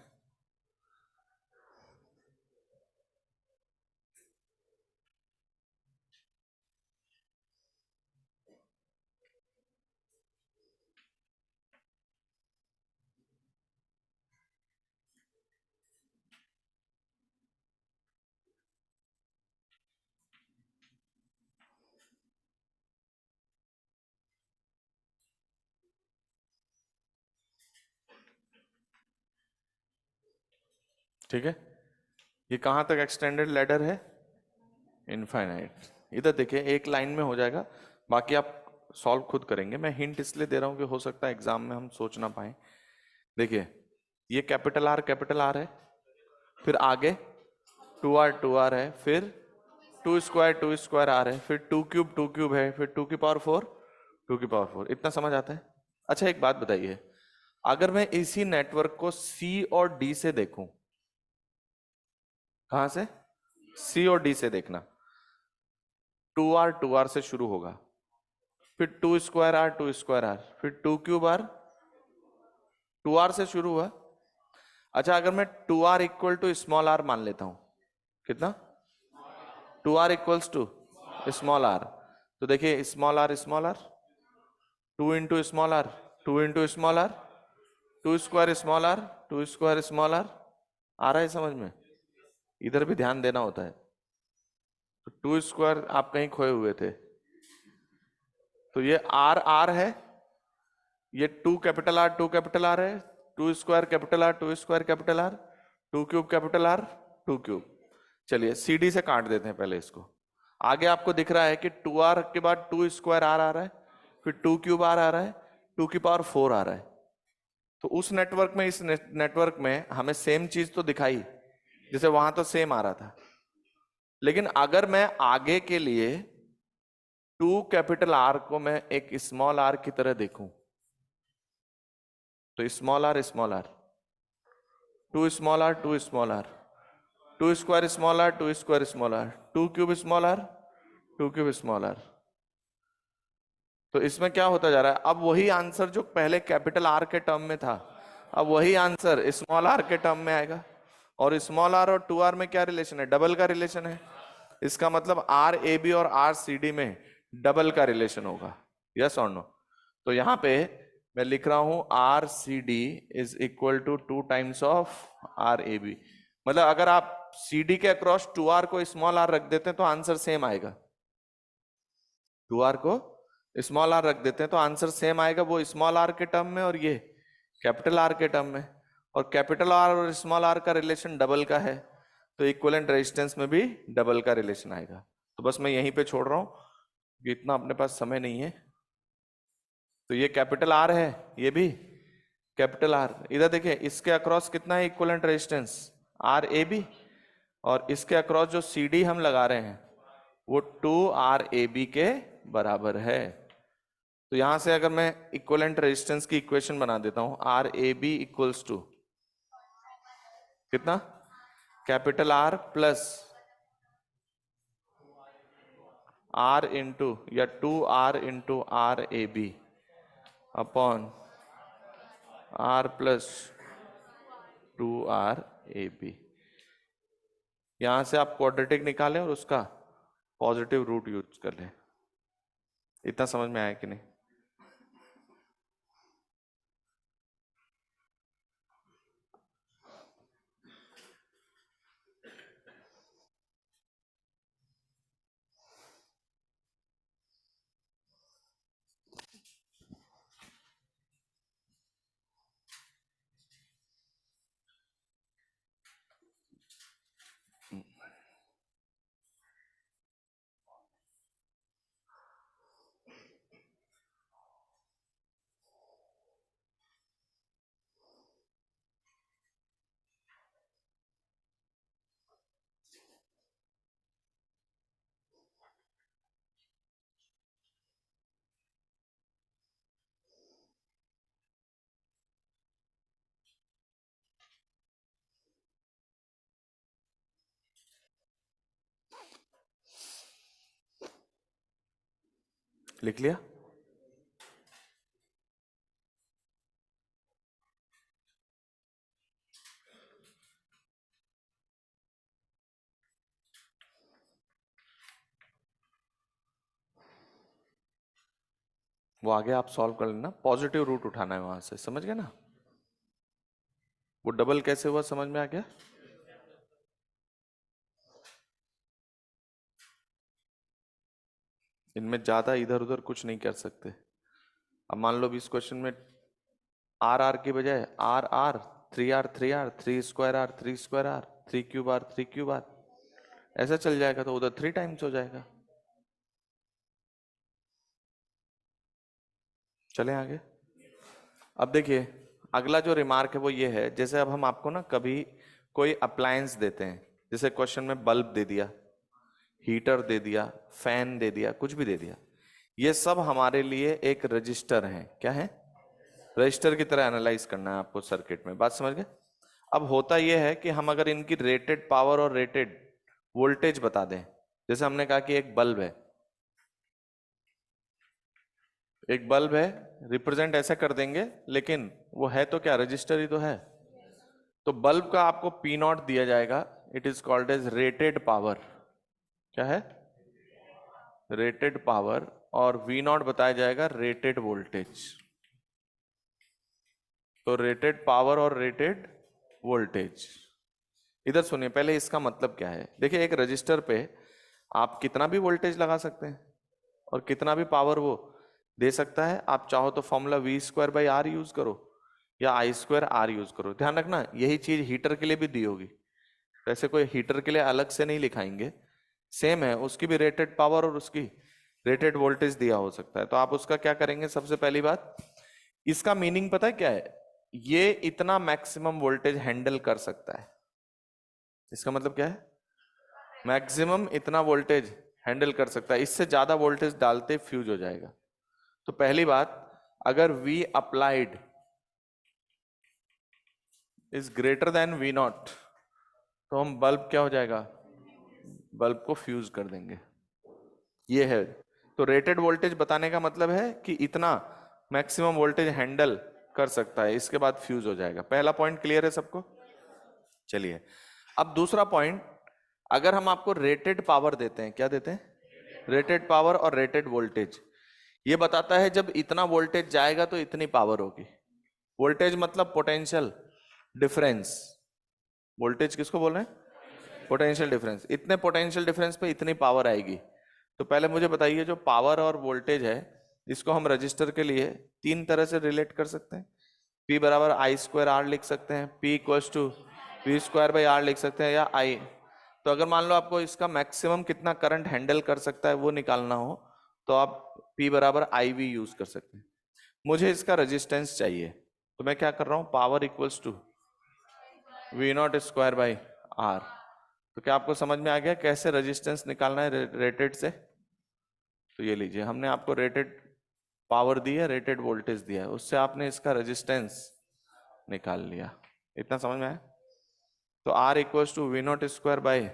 ठीक है, ये कहां तक एक्सटेंडेड लैडर है? इनफाइनाइट। इधर देखिए एक लाइन में हो जाएगा, बाकी आप सॉल्व खुद करेंगे। मैं हिंट इसलिए दे रहा हूं कि हो सकता है एग्जाम में हम सोच ना पाए। देखिए ये कैपिटल आर है, फिर आगे 2r है, फिर 2 स्क्वायर आर है, फिर 2 क्यूब है, फिर 2 की पावर 4 2 की पावर 4। इतना समझ आता है? अच्छा एक बात बताइए, अगर मैं इसी नेटवर्क को सी और डी से देखूं, कहां से? सी और डी से देखना। 2r से शुरू होगा, फिर 2 स्क्वायर आर, फिर 2 क्यूब आर, 2r से शुरू हुआ। अच्छा अगर मैं 2r equal to small are मान लेता हूं, कितना? 2r equals to small R, तो देखिए small R 2 × small R 2 × small R, 2 square small R 2 square small R. आ रहा है समझ में? इधर भी ध्यान देना होता है। तो 2 स्क्वायर, आप कहीं खोए हुए थे, तो ये आर है, ये 2 कैपिटल आर है, 2 square capital R 2 square capital R, 2 cube capital R 2 cube. चलिए सीडी से काट देते हैं पहले इसको। आगे आपको दिख रहा है कि 2r के बाद 2 स्क्वायर आर आ रहा है, फिर 2 क्यूब आर आ रहा है, 2 की पावर 4 आ रहा है। तो उस नेटवर्क में, इस नेटवर्क में हमें सेम चीज तो दिखाई, जैसे वहां तो सेम आ रहा था। लेकिन अगर मैं आगे के लिए 2 कैपिटल आर को मैं एक स्मॉल आर की तरह देखूं, तो small R 2 small R 2 small R, 2 square small R 2 square small R, 2 cube small R 2 cube small R. तो इसमें क्या होता जा रहा है, अब वही आंसर जो पहले कैपिटल आर के टर्म में था, अब वही आंसर स्मॉल आर के टर्म में आएगा। और स्मॉल आर और 2r में क्या रिलेशन है? डबल का रिलेशन है। इसका मतलब आर ए बी और आर सी डी में डबल का रिलेशन होगा। यस और नो? तो यहां पे मैं लिख रहा हूं R C D is equal to 2 times of R A B. मतलब अगर आप सी डी के अक्रॉस 2r को स्मॉल r रख देते हैं तो आंसर सेम आएगा। 2r को स्मॉल r रख देते हैं तो आंसर सेम आएगा, वो स्मॉल r के टर्म में और ये कैपिटल R के टर्म में। और कैपिटल R और स्मॉल r का रिलेशन डबल का है, तो इक्विवेलेंट रेजिस्टेंस में भी डबल का रिलेशन आएगा। तो बस मैं यहीं पे छोड़ रहा हूं कि इतना अपने पास समय नहीं है। तो ये कैपिटल R है, ये भी कैपिटल R। इधर देखिए इसके अक्रॉस कितना है equivalent resistance R A B, और इसके अक्रॉस जो सी डी हम लगा रहे हैं वो 2RAB के बराबर है। तो यहां से अगर मैं इक्विवेलेंट रेजिस्टेंस की इक्वेशन बना देता हूं, RAB इक्वल्स टू कितना, capital R plus R into या 2R into RAB upon R plus 2RAB। यहां से आप क्वाड्रेटिक निकालें और उसका पॉजिटिव रूट यूज कर लें। इतना समझ में आया कि नहीं? लिख लिया? वो आगे आप सॉल्व कर लेना, पॉजिटिव रूट उठाना है वहां से, समझ गए ना? वो डबल कैसे हुआ समझ में आ गया? इनमें ज्यादा इधर उधर कुछ नहीं कर सकते। अब मान लो भी इस क्वेश्चन में आर आर की बजाय R R, 3R 3R, 3 square R 3 square R, 3 cube R 3 cube R, ऐसा चल जाएगा तो उधर 3 टाइम्स हो जाएगा। चलें आगे। अब देखिए अगला जो रिमार्क है वो ये है, जैसे अब हम आपको ना कभी कोई अप्लायंस देते हैं, जैसे क्वेश्चन में बल्ब दे दिया, हीटर दे दिया, फैन दे दिया, कुछ भी दे दिया, ये सब हमारे लिए एक रजिस्टर है। क्या है? रजिस्टर की तरह एनालाइज करना है आपको सर्किट में। बात समझ गए? अब होता यह है कि हम अगर इनकी रेटेड पावर और रेटेड वोल्टेज बता दें, जैसे हमने कहा कि एक बल्ब है, एक बल्ब है, रिप्रेजेंट ऐसा कर देंगे, लेकिन वो है तो क्या, रजिस्टर ही तो है। तो बल्ब का आपको पी नॉट दिया जाएगा, it is called as rated power. क्या है? Rated power. और वी नॉट बताया जाएगा रेटेड वोल्टेज। तो रेटेड पावर और रेटेड वोल्टेज। इधर सुनिए पहले इसका मतलब क्या है। देखिए एक रजिस्टर पे आप कितना भी वोल्टेज लगा सकते हैं और कितना भी पावर वो दे सकता है। आप चाहो तो फॉर्मूला V²/R यूज करो या I²R यूज करो। ध्यान रखना यही चीज हीटर के लिए भी दी होगी, वैसे कोई हीटर के लिए अलग से नहीं लिखाएंगे, सेम है, उसकी भी रेटेड पावर और उसकी रेटेड वोल्टेज दिया हो सकता है। तो आप उसका क्या करेंगे, सबसे पहली बात इसका मीनिंग पता है क्या है, ये इतना मैक्सिमम वोल्टेज हैंडल कर सकता है। इसका मतलब क्या है, मैक्सिमम इतना वोल्टेज हैंडल कर सकता है, इससे ज्यादा वोल्टेज डालते फ्यूज हो जाएगा। तो पहली बात, अगर V applied is greater than V not, तो हम बल्ब क्या हो जाएगा, बल्ब को फ्यूज कर देंगे। ये है। तो रेटेड वोल्टेज बताने का मतलब है कि इतना मैक्सिमम वोल्टेज हैंडल कर सकता है, इसके बाद फ्यूज हो जाएगा। पहला पॉइंट क्लियर है सबको? चलिए अब दूसरा पॉइंट, अगर हम आपको रेटेड पावर देते हैं, क्या देते हैं, रेटेड पावर और रेटेड वोल्टेज, ये बताता है जब इतना वोल्टेज जाएगा तो इतनी पावर होगी। वोल्टेज मतलब पोटेंशियल डिफरेंस। वोल्टेज किसको बोल रहे हैं? Potential difference. इतने पोटेंशियल डिफरेंस पे इतनी पावर आएगी। तो पहले मुझे बताइए, जो पावर और वोल्टेज है इसको हम रजिस्टर के लिए तीन तरह से रिलेट कर सकते हैं। P बराबर आई स्क्वायर आर लिख सकते हैं, P equals to V square by R लिख सकते हैं, या I। तो अगर मान लो आपको इसका मैक्सिमम कितना करंट हैंडल कर सकता है वो निकालना हो तो आप P बराबर आई वी यूज कर सकते हैं। मुझे इसका रेजिस्टेंस चाहिए तो मैं क्या कर रहा हूं, power equals to V naught square by R. तो क्या आपको समझ में आ गया कैसे रेजिस्टेंस निकालना है रेटेड से? तो ये लीजिए, हमने आपको रेटेड पावर दी है, रेटेड वोल्टेज दिया है, उससे आपने इसका रेजिस्टेंस निकाल लिया। इतना समझ में आया? तो R equals to V naught square by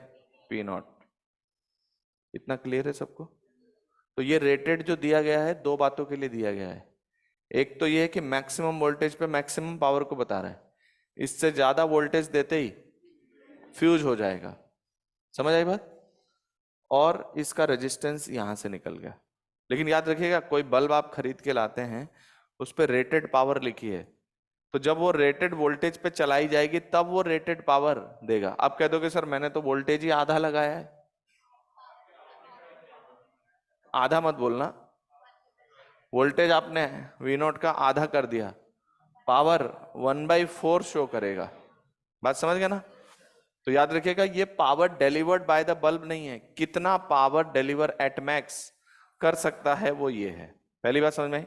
P naught. इतना क्लियर है सबको? तो ये रेटेड जो दिया गया है दो बातों के लिए दिया गया है। एक तो ये है कि मैक्सिमम वोल्टेज पे मैक्सिमम पावर को बता रहा है, इससे ज्यादा वोल्टेज देते ही फ्यूज हो जाएगा। समझ आई बात? और इसका रेजिस्टेंस यहां से निकल गया। लेकिन याद रखिएगा, कोई बल्ब आप खरीद के लाते हैं उस पर रेटेड पावर लिखी है, तो जब वो रेटेड वोल्टेज पे चलाई जाएगी तब वो रेटेड पावर देगा। आप कह दोगे सर मैंने तो वोल्टेज ही आधा लगाया है। आधा मत बोलना, वोल्टेज आपने वी नॉट का आधा कर दिया, पावर 1/4 शो करेगा। बात समझ गया ना? तो याद रखिएगा ये power delivered by the bulb नहीं है, कितना पावर डिलीवर एट मैक्स कर सकता है वो ये है। पहली बात समझ में आई?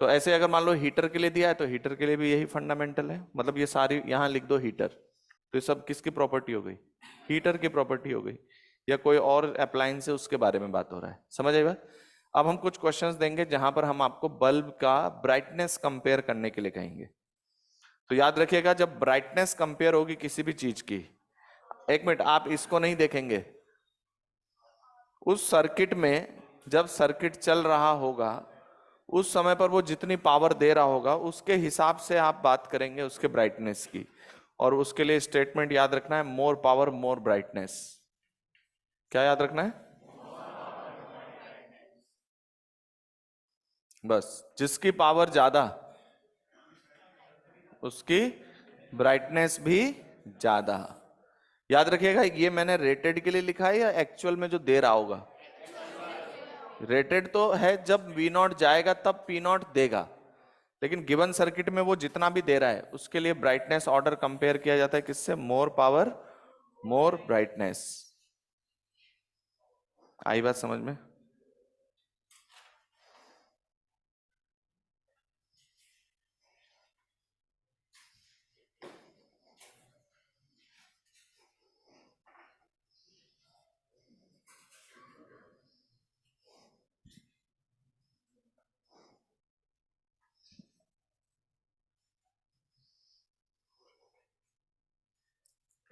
तो ऐसे अगर मान लो हीटर के लिए दिया है तो हीटर के लिए भी यही फंडामेंटल है, मतलब ये सारी यहां लिख दो हीटर, तो ये सब किसकी प्रॉपर्टी हो गई? हीटर की प्रॉपर्टी हो गई। या कोई और अप्लायंस है उसके बारे में बात हो रहा है। समझ आई बात? अब हम कुछ क्वेश्चंस देंगे जहां पर हम आपको बल्ब का ब्राइटनेस कंपेयर करने के लिए कहेंगे। तो याद रखिएगा जब ब्राइटनेस कंपेयर होगी किसी भी चीज की, एक मिनट आप इसको नहीं देखेंगे, उस सर्किट में जब सर्किट चल रहा होगा उस समय पर वो जितनी पावर दे रहा होगा उसके हिसाब से आप बात करेंगे उसके ब्राइटनेस की। और उसके लिए स्टेटमेंट याद रखना है, मोर पावर मोर ब्राइटनेस। क्या याद रखना है? बस, जिसकी पावर ज्यादा उसकी ब्राइटनेस भी ज्यादा। याद रखिएगा ये मैंने रेटेड के लिए लिखा है या एक्चुअल में जो दे रहा होगा? रेटेड तो है जब वी नॉट जाएगा तब पी नॉट देगा, लेकिन गिवन सर्किट में वो जितना भी दे रहा है उसके लिए ब्राइटनेस ऑर्डर कंपेयर किया जाता है किससे? More power more brightness. आई बात समझ में?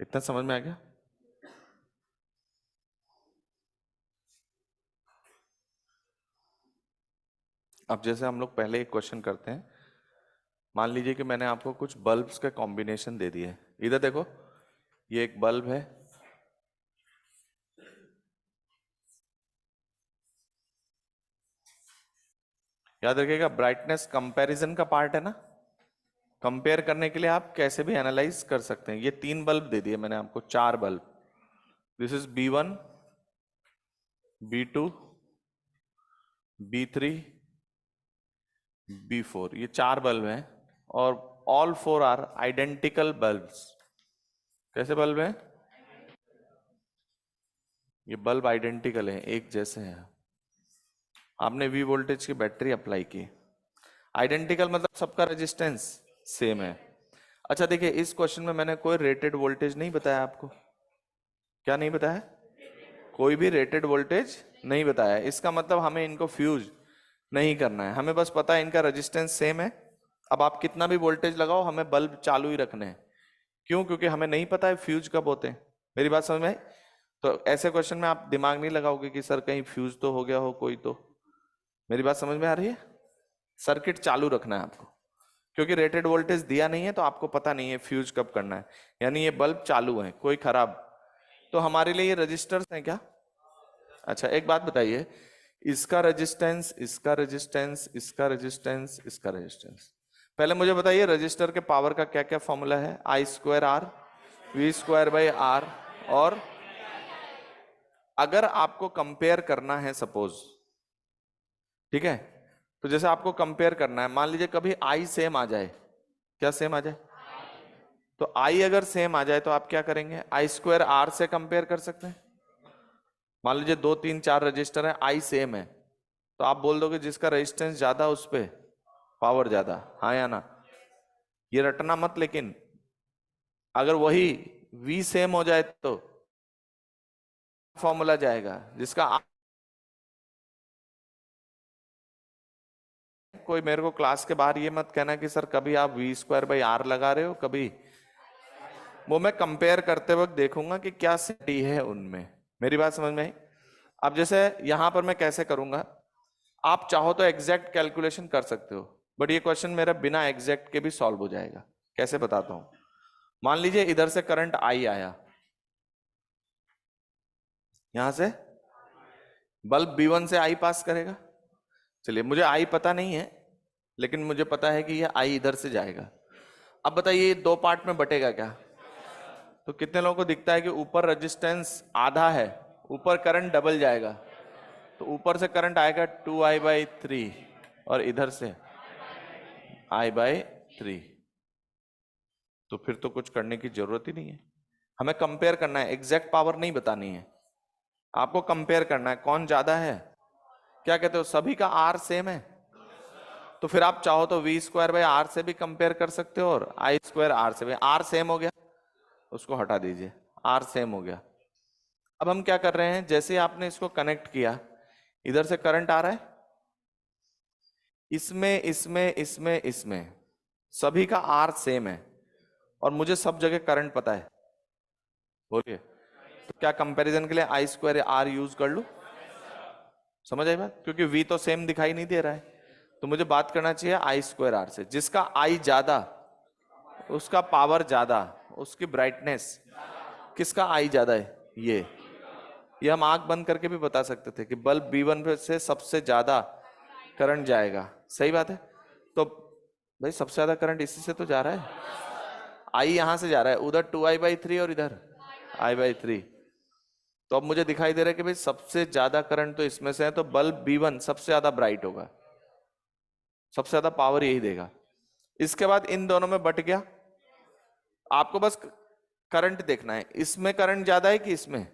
इतना समझ में आ गया? अब जैसे हम लोग पहले एक क्वेश्चन करते हैं, मान लीजिए कि मैंने आपको कुछ बल्ब्स का कॉम्बिनेशन दे दिया है। इधर देखो, ये एक बल्ब है, याद रखिएगा ब्राइटनेस कंपैरिजन का पार्ट है ना। कंपेयर करने के लिए आप कैसे भी एनालाइज कर सकते हैं। ये तीन बल्ब दे दिए मैंने आपको, चार bulb. This is B1, B2, B3, B4, ये चार बल्ब हैं और all four are identical bulbs. कैसे बल्ब हैं? ये बल्ब आइडेंटिकल है, एक जैसे हैं। आपने V वोल्टेज की बैटरी अप्लाई की, आइडेंटिकल मतलब सबका रेजिस्टेंस सेम है। अच्छा देखिए, इस क्वेश्चन में मैंने कोई रेटेड वोल्टेज नहीं बताया आपको। क्या नहीं बताया? कोई भी रेटेड वोल्टेज नहीं बताया। इसका मतलब हमें इनको फ्यूज नहीं करना है, हमें बस पता है इनका रेजिस्टेंस सेम है। अब आप कितना भी वोल्टेज लगाओ हमें बल्ब चालू ही रखने हैं। क्यों? क्योंकि हमें नहीं पता है फ्यूज कब होते हैं। मेरी बात समझ में आई? तो ऐसे क्वेश्चन में आप दिमाग नहीं लगाओगे कि सर कहीं फ्यूज तो हो गया हो कोई तो। मेरी बात समझ में आ रही है? सर्किट चालू रखना है आपको, क्योंकि रेटेड वोल्टेज दिया नहीं है तो आपको पता नहीं है फ्यूज कब करना है। यानी ये बल्ब चालू है, कोई खराब। तो हमारे लिए ये रजिस्टर्स हैं क्या? अच्छा एक बात बताइए, इसका रेजिस्टेंस, इसका रेजिस्टेंस, इसका रेजिस्टेंस, इसका रेजिस्टेंस। पहले मुझे बताइए रजिस्टर के पावर का क्या क्या फॉर्मूला है? I square R, V square by R. और अगर आपको कंपेयर करना है सपोज, ठीक है, तो जैसे आपको कंपेयर करना है, मान लीजिए कभी आई सेम आ जाए। क्या सेम आ जाए? तो आई अगर सेम आ जाए तो आप क्या करेंगे? आई स्क्वायर आर से कंपेयर कर सकते हैं। मान लीजिए 2 3 4 रजिस्टर है, आई सेम है, तो आप बोल दोगे जिसका रेजिस्टेंस ज्यादा उस पे पावर ज्यादा। हाँ या ना? ये रटना मत। लेकिन अगर वही वी सेम हो जाए तो फॉर्मूला जाएगा जिसका कोई मेरे को क्लास के बाहर ये मत कहना कि सर कभी आप वी स्क्वायर बाई आर लगा रहे हो, कभी वो मैं कंपेयर करते वक्त देखूंगा कि क्या सही है उनमें। मेरी बात समझ में आई? अब जैसे यहां पर मैं कैसे करूंगा, आप चाहो तो एग्जैक्ट कैलकुलेशन कर सकते हो, बट ये क्वेश्चन मेरा बिना एग्जैक्ट के भी सॉल्व हो जाएगा। कैसे बताता हूं। मान लीजिए इधर से करंट आई आया, यहां से बल्ब B1 से आई पास करेगा। चलिए, मुझे आई पता नहीं है, लेकिन मुझे पता है कि ये आई इधर से जाएगा। अब बताइए ये दो पार्ट में बटेगा क्या? तो कितने लोगों को दिखता है कि ऊपर रेजिस्टेंस आधा है, ऊपर करंट डबल जाएगा। तो ऊपर से करंट आएगा 2I/3 और इधर से I/3। तो फिर तो कुछ करने की जरूरत ही नहीं है। हमें कंपेयर करना है, एग्जैक्ट पावर नहीं बतानी है। आपको कंपेयर करना है कौन ज्यादा है। क्या कहते हो, सभी का आर सेम है? तो फिर आप चाहो तो वी स्क्वायर बाई आर से भी कंपेयर कर सकते हो और आई स्क्वायर आर से भी। आर सेम हो गया, उसको हटा दीजिए, आर सेम हो गया। अब हम क्या कर रहे हैं, जैसे आपने इसको कनेक्ट किया, इधर से करंट आ रहा है, इसमें इसमें इसमें इसमें सभी का आर सेम है, और मुझे सब जगह करंट पता है। बोलिए, तो क्या कंपैरिजन के लिए आई स्क्वायर आर यूज कर लूं? समझ आई बात? क्योंकि वी तो सेम दिखाई नहीं दे रहा है, तो मुझे बात करना चाहिए आई स्क्वायर आर से। जिसका आई ज्यादा उसका पावर ज्यादा, उसकी ब्राइटनेस। किसका आई ज्यादा है? ये हम आंख बंद करके भी बता सकते थे कि बल्ब B1 पे से सबसे ज्यादा करंट जाएगा। सही बात है। तो भाई सबसे ज्यादा करंट इसी से तो जा रहा है, आई यहां से जा रहा है, उधर 2I/3 और इधर I/3। तो अब मुझे दिखाई दे रहा है कि भाई सबसे ज्यादा करंट तो इसमें से है, तो बल्ब B1 सबसे ज्यादा ब्राइट होगा, सबसे ज्यादा पावर यही देगा। इसके बाद इन दोनों में बट गया। आपको बस करंट देखना है, इसमें करंट ज्यादा है कि इसमें?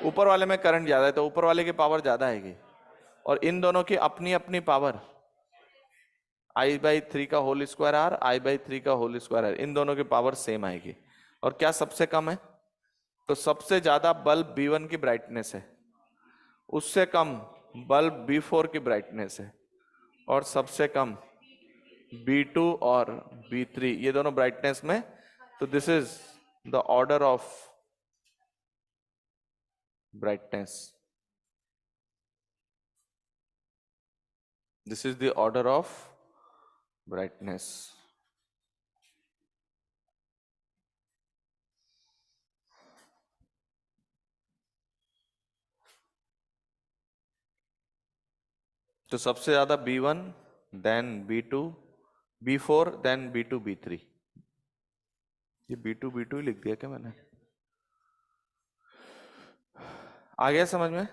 ऊपर वाले में करंट ज्यादा है, तो ऊपर वाले की पावर ज्यादा आएगी। और इन दोनों की अपनी अपनी पावर, I/3 का होल स्क्वायर आर, I/3 का होल स्क्वायर आर, इन दोनों की पावर सेम आएगी। और क्या सबसे कम है? तो सबसे ज्यादा बल्ब B1 की ब्राइटनेस है, उससे कम बल्ब B4 की ब्राइटनेस है, और सबसे कम B2 और B3, ये दोनों ब्राइटनेस में। तो this is the order of brightness, this is the order of brightness. तो सबसे ज्यादा B1, then B2, B4, then B2 B3। ये B2 B2 ही लिख दिया क्या मैंने? आ गया समझ में?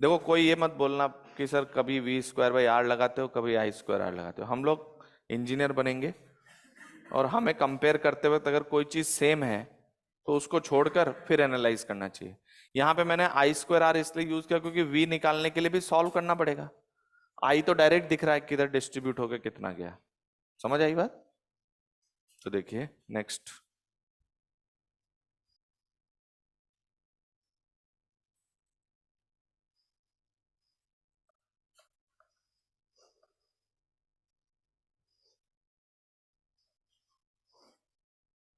देखो, कोई ये मत बोलना कि सर कभी वी स्क्वायर बाई आर लगाते हो, कभी आई स्क्वायर आर लगाते हो। हम लोग इंजीनियर बनेंगे, और हमें कंपेयर करते वक्त अगर कोई चीज सेम है तो उसको छोड़कर फिर एनालाइज करना चाहिए। यहां पे मैंने आई स्क्वायर आर इसलिए यूज किया क्योंकि वी निकालने के लिए भी सॉल्व करना पड़ेगा। आई तो डायरेक्ट दिख रहा है किधर डिस्ट्रीब्यूट होकर कितना गया। समझ आई बात? तो देखिए नेक्स्ट,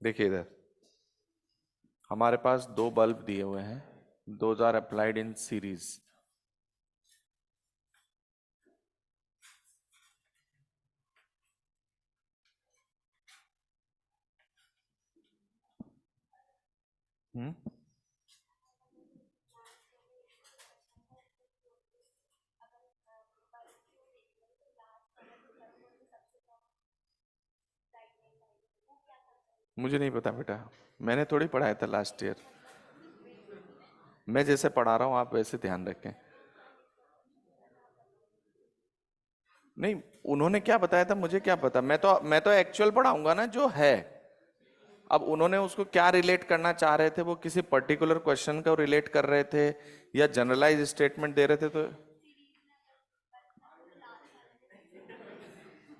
देखिए इधर हमारे पास दो बल्ब दिए हुए हैं, those are applied in series. हम्म मुझे नहीं पता बेटा, मैंने थोड़ी पढ़ाया था लास्ट ईयर। मैं जैसे पढ़ा रहा हूँ आप वैसे ध्यान रखें। नहीं, उन्होंने क्या बताया था मुझे क्या पता, मैं तो एक्चुअल पढ़ाऊंगा ना जो है। अब उन्होंने उसको क्या रिलेट करना चाह रहे थे, वो किसी पर्टिकुलर क्वेश्चन को रिलेट कर रहे थे या जनरलाइज स्टेटमेंट दे रहे थे, तो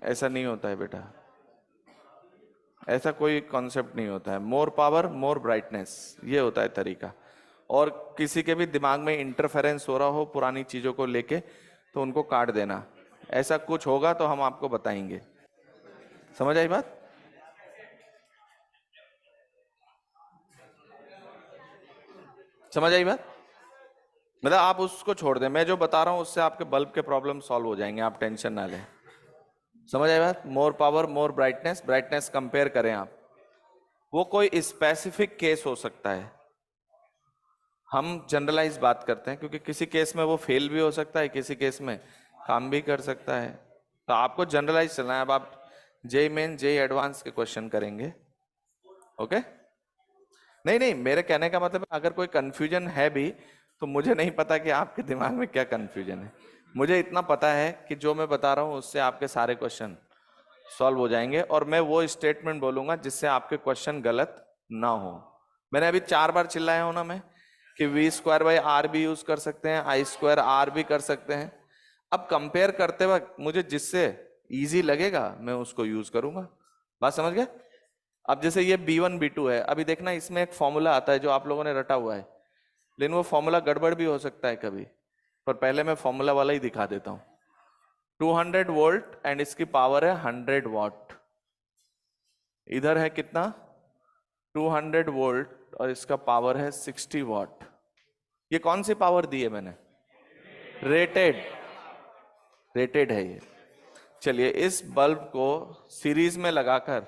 ऐसा नहीं होता है बेटा। ऐसा कोई कॉन्सेप्ट नहीं होता है। मोर पावर मोर ब्राइटनेस, ये होता है तरीका। और किसी के भी दिमाग में इंटरफेरेंस हो रहा हो पुरानी चीजों को लेके, तो उनको काट देना। ऐसा कुछ होगा तो हम आपको बताएंगे। समझ आई बात? समझ आई बात? मतलब आप उसको छोड़ दें, मैं जो बता रहा हूं उससे आपके बल्ब के प्रॉब्लम सॉल्व हो जाएंगे, आप टेंशन ना लें। समझ आई बात? More power more brightness, brightness compare करें आप। वो कोई स्पेसिफिक केस हो सकता है, हम जनरलाइज बात करते हैं, क्योंकि किसी केस में वो फेल भी हो सकता है, किसी केस में काम भी कर सकता है। तो आपको जनरलाइज चलना है। अब आप जेई मेन जेई एडवांस के क्वेश्चन करेंगे। ओके? नहीं नहीं, मेरे कहने का मतलब अगर कोई कंफ्यूजन है भी, तो मुझे नहीं पता कि आपके दिमाग में क्या कंफ्यूजन है। मुझे इतना पता है कि जो मैं बता रहा हूं उससे आपके सारे क्वेश्चन सॉल्व हो जाएंगे, और मैं वो स्टेटमेंट बोलूंगा जिससे आपके क्वेश्चन गलत ना हो। मैंने अभी 4 बार चिल्लाया हूं ना मैं, कि वी स्क्वायर बाई आर भी यूज कर सकते हैं, आई स्क्वायर आर भी कर सकते हैं। अब कंपेयर करते वक्त मुझे जिससे इजी लगेगा मैं उसको यूज करूंगा। बात समझ गए? अब जैसे ये B1 B2 है, अभी देखना इसमें एक फॉर्मूला आता है जो आप लोगों ने रटा हुआ है, लेकिन वो फॉर्मूला गड़बड़ भी हो सकता है कभी। पर पहले मैं फॉर्मूला वाला ही दिखा देता हूं। 200 वोल्ट एंड इसकी पावर है 100 वाट। इधर है कितना? 200 वोल्ट और इसका पावर है 60 वाट। ये कौन सी पावर दी है मैंने? रेटेड। रेटेड है ये। चलिए इस बल्ब को सीरीज में लगाकर,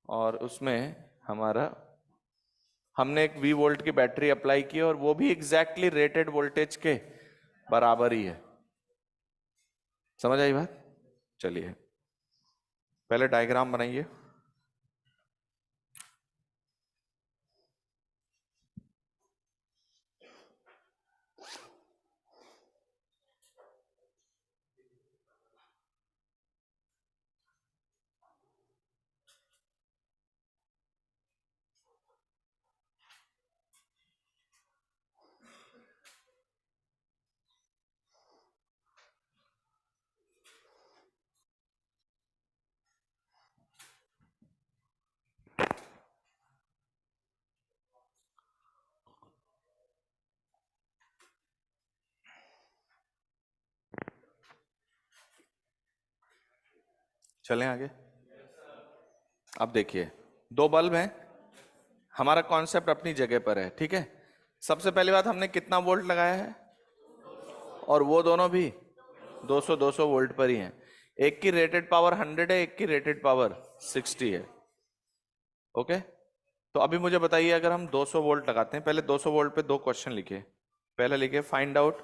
और उसमें हमारा हमने एक V वोल्ट की बैटरी अप्लाई की, और वो भी एग्जैक्टली रेटेड वोल्टेज के बराबर ही है। समझ आई बात? चलिए पहले डायग्राम बनाइए। चलें आगे। अब देखिए, 2 बल्ब हैं, हमारा कॉन्सेप्ट अपनी जगह पर है, ठीक है। सबसे पहली बात, हमने कितना वोल्ट लगाया है, और वो दोनों भी 200 वोल्ट पर ही हैं। एक की रेटेड पावर 100 है, एक की रेटेड पावर 60 है। ओके? तो अभी मुझे बताइए, अगर हम 200 वोल्ट लगाते हैं, पहले 200 वोल्ट पे 2 क्वेश्चन लिखिए। पहले लिखिए फाइंड आउट,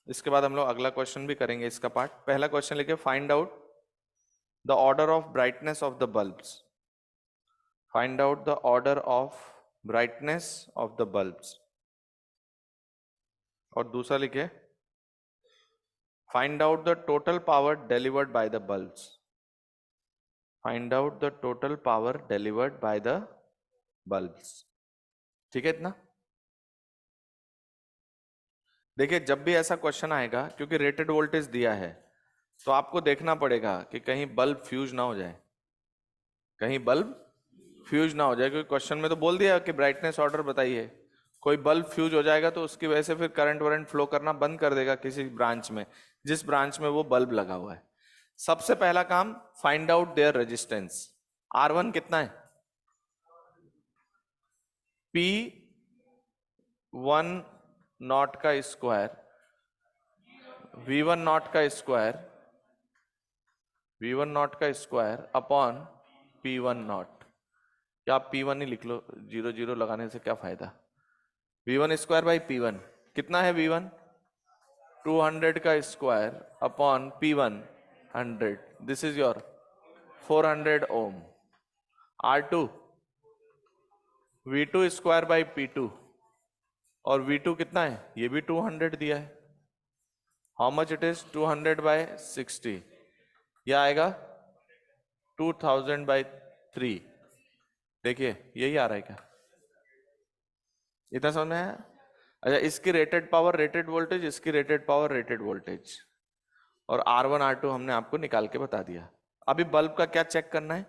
इसके बाद हम लोग अगला क्वेश्चन भी करेंगे इसका पार्ट। पहला क्वेश्चन लिखिए, find out the order of brightness of the bulbs. Find out the order of brightness of the bulbs. और दूसरा लिखिए, find out the total power delivered by the bulbs. Find out the total power delivered by the bulbs. ठीक है इतना? देखिए जब भी ऐसा क्वेश्चन आएगा, क्योंकि रेटेड वोल्टेज दिया है, तो आपको देखना पड़ेगा कि कहीं बल्ब फ्यूज ना हो जाए। कहीं बल्ब फ्यूज ना हो जाए, क्योंकि क्वेश्चन में तो बोल दिया कि ब्राइटनेस ऑर्डर बताइए। कोई बल्ब फ्यूज हो जाएगा तो उसकी वजह से फिर करंट वरंट फ्लो करना बंद कर देगा किसी ब्रांच में, जिस ब्रांच में वो बल्ब लगा हुआ है। सबसे पहला काम, find out there resistance. R1 कितना है? P1 नॉट का स्क्वायर, V1 नॉट का स्क्वायर, V1 नॉट का स्क्वायर अपॉन P1 नॉट। क्या आप P1 ही लिख लो, जीरो जीरो लगाने से क्या फायदा। V1 स्क्वायर बाई P1 कितना है? V1 200 का square upon P1 100, this is your 400 ohm. R2 V2 square by P2, और V2 कितना है, ये भी 200 दिया है। How much it is, 200 by 60, यह आएगा 2000 बाई 3। देखिए यही आ रहा है क्या, इतना समझ में है? अच्छा, इसकी रेटेड पावर रेटेड वोल्टेज, इसकी रेटेड पावर रेटेड वोल्टेज, और R1 R2 हमने आपको निकाल के बता दिया। अभी बल्ब का क्या चेक करना है,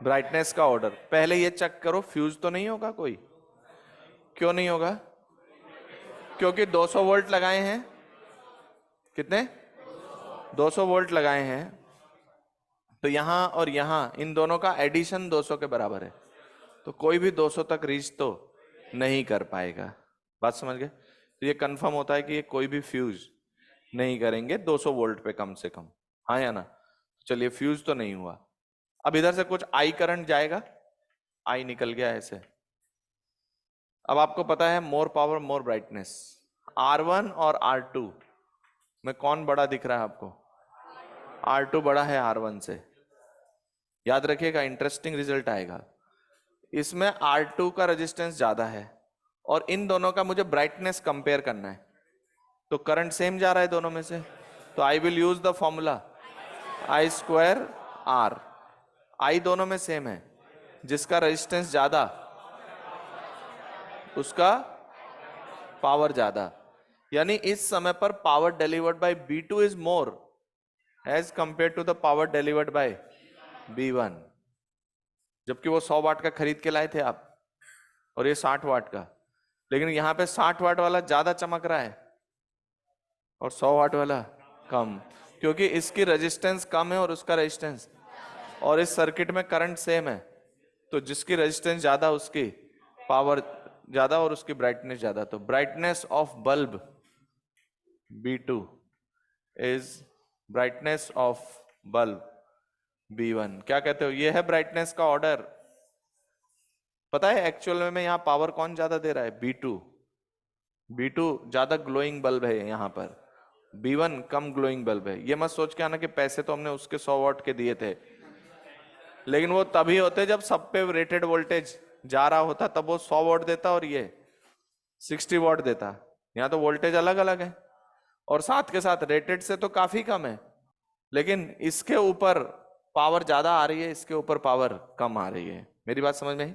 ब्राइटनेस का ऑर्डर। पहले ये चेक करो फ्यूज तो नहीं होगा कोई, क्यों नहीं होगा, क्योंकि 200 वोल्ट लगाए हैं, कितने 200 वोल्ट लगाए हैं, तो यहां और यहां इन दोनों का एडिशन 200 के बराबर है, तो कोई भी 200 तक रीच तो नहीं कर पाएगा। बात समझ गए? तो ये कंफर्म होता है कि ये कोई भी फ्यूज नहीं करेंगे 200 वोल्ट पे कम से कम, हाँ या ना? चलिए फ्यूज तो नहीं हुआ। अब इधर से कुछ आई करंट जाएगा, आई निकल गया ऐसे। अब आपको पता है more power more brightness, R1 और R2 में कौन बड़ा दिख रहा है आपको? R2 बड़ा है R1 से। याद रखिएगा, इंटरेस्टिंग रिजल्ट आएगा। इसमें R2 का रेजिस्टेंस ज्यादा है, और इन दोनों का मुझे ब्राइटनेस कंपेयर करना है, तो करंट सेम जा रहा है दोनों में से, तो I will use the formula I square R। आई दोनों में सेम है, जिसका रेजिस्टेंस ज्यादा उसका पावर ज्यादा, यानी इस समय पर power delivered by B2 is more as compare to the power delivered by B1। जबकि वो 100 वाट का खरीद के लाए थे आप, और ये 60 वाट का, लेकिन यहां पे 60 वाट वाला ज्यादा चमक रहा है और 100 वाट वाला कम, क्योंकि इसकी रेजिस्टेंस कम है और उसका रेजिस्टेंस, और इस सर्किट में करंट सेम है, तो जिसकी रेजिस्टेंस ज्यादा उसकी पावर ज्यादा और उसकी ब्राइटनेस ज्यादा। तो brightness of bulb B2 is brightness of bulb B1। क्या कहते हो, ये है ब्राइटनेस का ऑर्डर। पता है एक्चुअल में यहां पावर कौन ज्यादा दे रहा है? B2। B2 ज्यादा ग्लोइंग बल्ब है यहां पर, B1 कम ग्लोइंग बल्ब है। ये मत सोच के आना कि पैसे तो हमने उसके 100 वॉट के दिए थे, लेकिन वो तभी होते जब सब पे रेटेड वोल्टेज जा रहा होता, तब वो 100 वॉट देता और ये 60 वॉट देता। यहाँ तो वोल्टेज अलग अलग है, और साथ के साथ रेटेड से तो काफी कम है, लेकिन इसके ऊपर पावर ज्यादा आ रही है, इसके ऊपर पावर कम आ रही है। मेरी बात समझ में आई?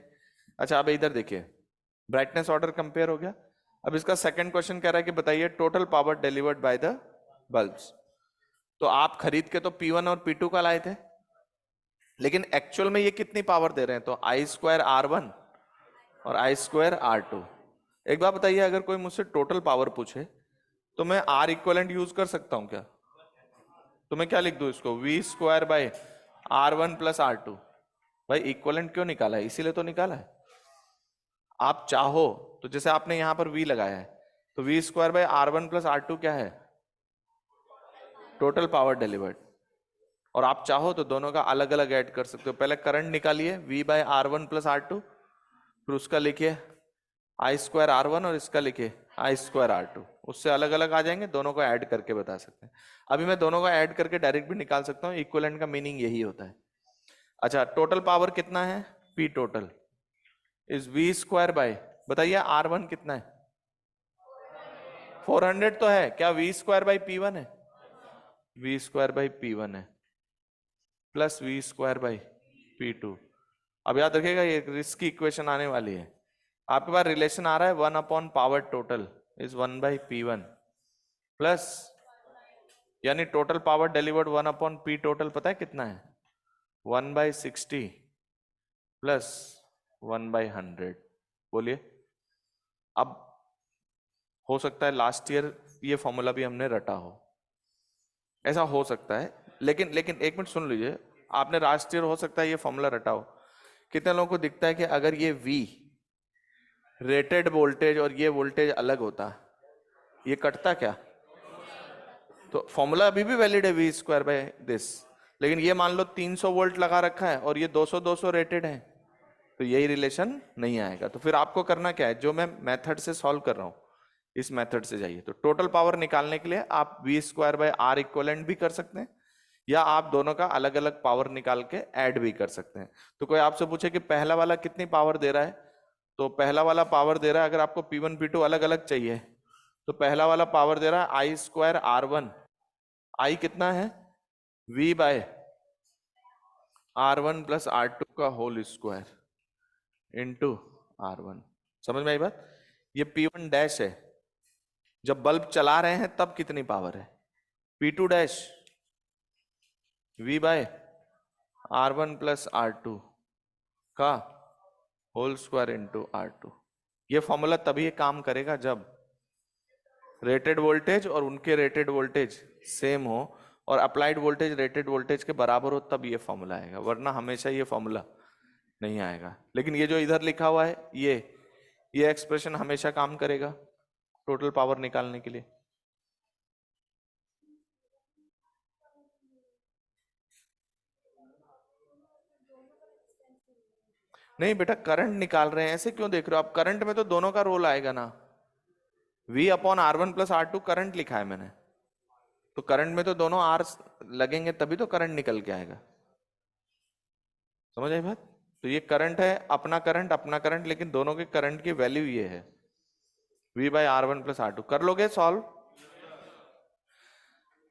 अच्छा, अब इधर देखिए, ब्राइटनेस ऑर्डर कंपेयर हो गया। अब इसका सेकंड क्वेश्चन कह रहा है कि बताइए total power delivered by the bulbs. तो आप खरीद के तो P1 और P2 का लाए थे, लेकिन एक्चुअल में ये कितनी पावर दे रहे हैं? तो I स्क्वायर R1 और I स्क्वायर R2। एक बात बताइए, अगर कोई मुझसे टोटल पावर पूछे तो मैं R इक्वलेंट यूज कर सकता हूं क्या? तो मैं क्या लिख दूं इसको, V square by R1 plus R2। भाई इक्वलेंट क्यों निकाला है? इसीलिए तो निकाला है। आप चाहो तो जैसे आपने यहां पर V लगाया है, तो V square by R1 plus R2 क्या है? Total power delivered. और आप चाहो तो दोनों का अलग अलग ऐड कर सकते हो। पहले करंट निकालिए V bye R1 plus R2, फिर उसका लिखिए I स्क्वायर R1 और इसका लिखिए I स्क्वायर R2। उससे अलग अलग आ जाएंगे, दोनों को ऐड करके बता सकते हैं। अभी मैं दोनों को ऐड करके डायरेक्ट भी निकाल सकता हूँ, इक्विवेलेंट का मीनिंग यही होता है। अच्छा, टोटल पावर कितना है? P total is V square by, बताइए R1 कितना है? 400 तो है, क्या V स्क्वायर बाय P1 है? V स्क्वायर बाय P1 है, plus V square by P2। अब याद रखिएगा ये रिस्की इक्वेशन आने वाली है। आपके पास रिलेशन आ रहा है 1 upon power total is 1 by P1, plus यानी total power delivered 1 upon P total पता है कितना है? 1 बाई 60 प्लस 1 बाई 100। बोलिए। अब हो सकता है लास्ट ईयर ये फॉर्मूला भी हमने रटा हो, ऐसा हो सकता है, लेकिन एक मिनट सुन लीजिए, आपने लास्ट ईयर हो सकता है ये फॉर्मूला रटा हो। कितने लोगों को दिखता है कि अगर ये V रेटेड वोल्टेज और ये वोल्टेज अलग होता, ये कटता क्या? तो फॉर्मूला अभी भी वैलिड है V स्क्वायर बाय दिस, लेकिन ये मान लो 300 वोल्ट लगा रखा है और ये 200 रेटेड है, तो यही रिलेशन नहीं आएगा। तो फिर आपको करना क्या है, जो मैं मेथड से सॉल्व कर रहा हूं इस मेथड से जाइए। तो टोटल पावर निकालने के लिए आप V square by R equivalent भी कर सकते हैं, या आप दोनों का अलग अलग पावर निकाल के ऐड भी कर सकते हैं। तो कोई आपसे पूछे कि पहला वाला कितनी पावर दे रहा है, तो पहला वाला पावर दे रहा है, अगर आपको P1 P2 अलग अलग चाहिए तो पहला वाला पावर दे रहा है आई स्क्वायर R1। आई कितना है, V bye R1 plus R2 का होल स्क्वायर इंटू R1। समझ में आई बात? ये P1 डैश है, जब बल्ब चला रहे हैं तब कितनी पावर है, P2 dash V bye R1 plus R2 का होल स्क्वायर इंटू R2। ये फॉर्मूला तभी काम करेगा जब रेटेड वोल्टेज और उनके रेटेड वोल्टेज सेम हो और अप्लाइड वोल्टेज रेटेड वोल्टेज के बराबर हो, तब ये फॉर्मूला आएगा, वरना हमेशा ये फॉर्मूला नहीं आएगा। लेकिन ये जो इधर लिखा हुआ है ये एक्सप्रेशन हमेशा काम करेगा टोटल पावर निकालने के लिए। नहीं बेटा, करंट निकाल रहे हैं, ऐसे क्यों देख रहे हो आप? करंट में तो दोनों का रोल आएगा ना, V upon R1 plus R2 current लिखा है मैंने, तो करंट में तो दोनों आर लगेंगे तभी तो करंट निकल के आएगा। समझ आई बात? तो ये करंट है, अपना करंट, लेकिन दोनों के करंट की वैल्यू ये है V bye R1 plus R2। कर लोगे सॉल्व?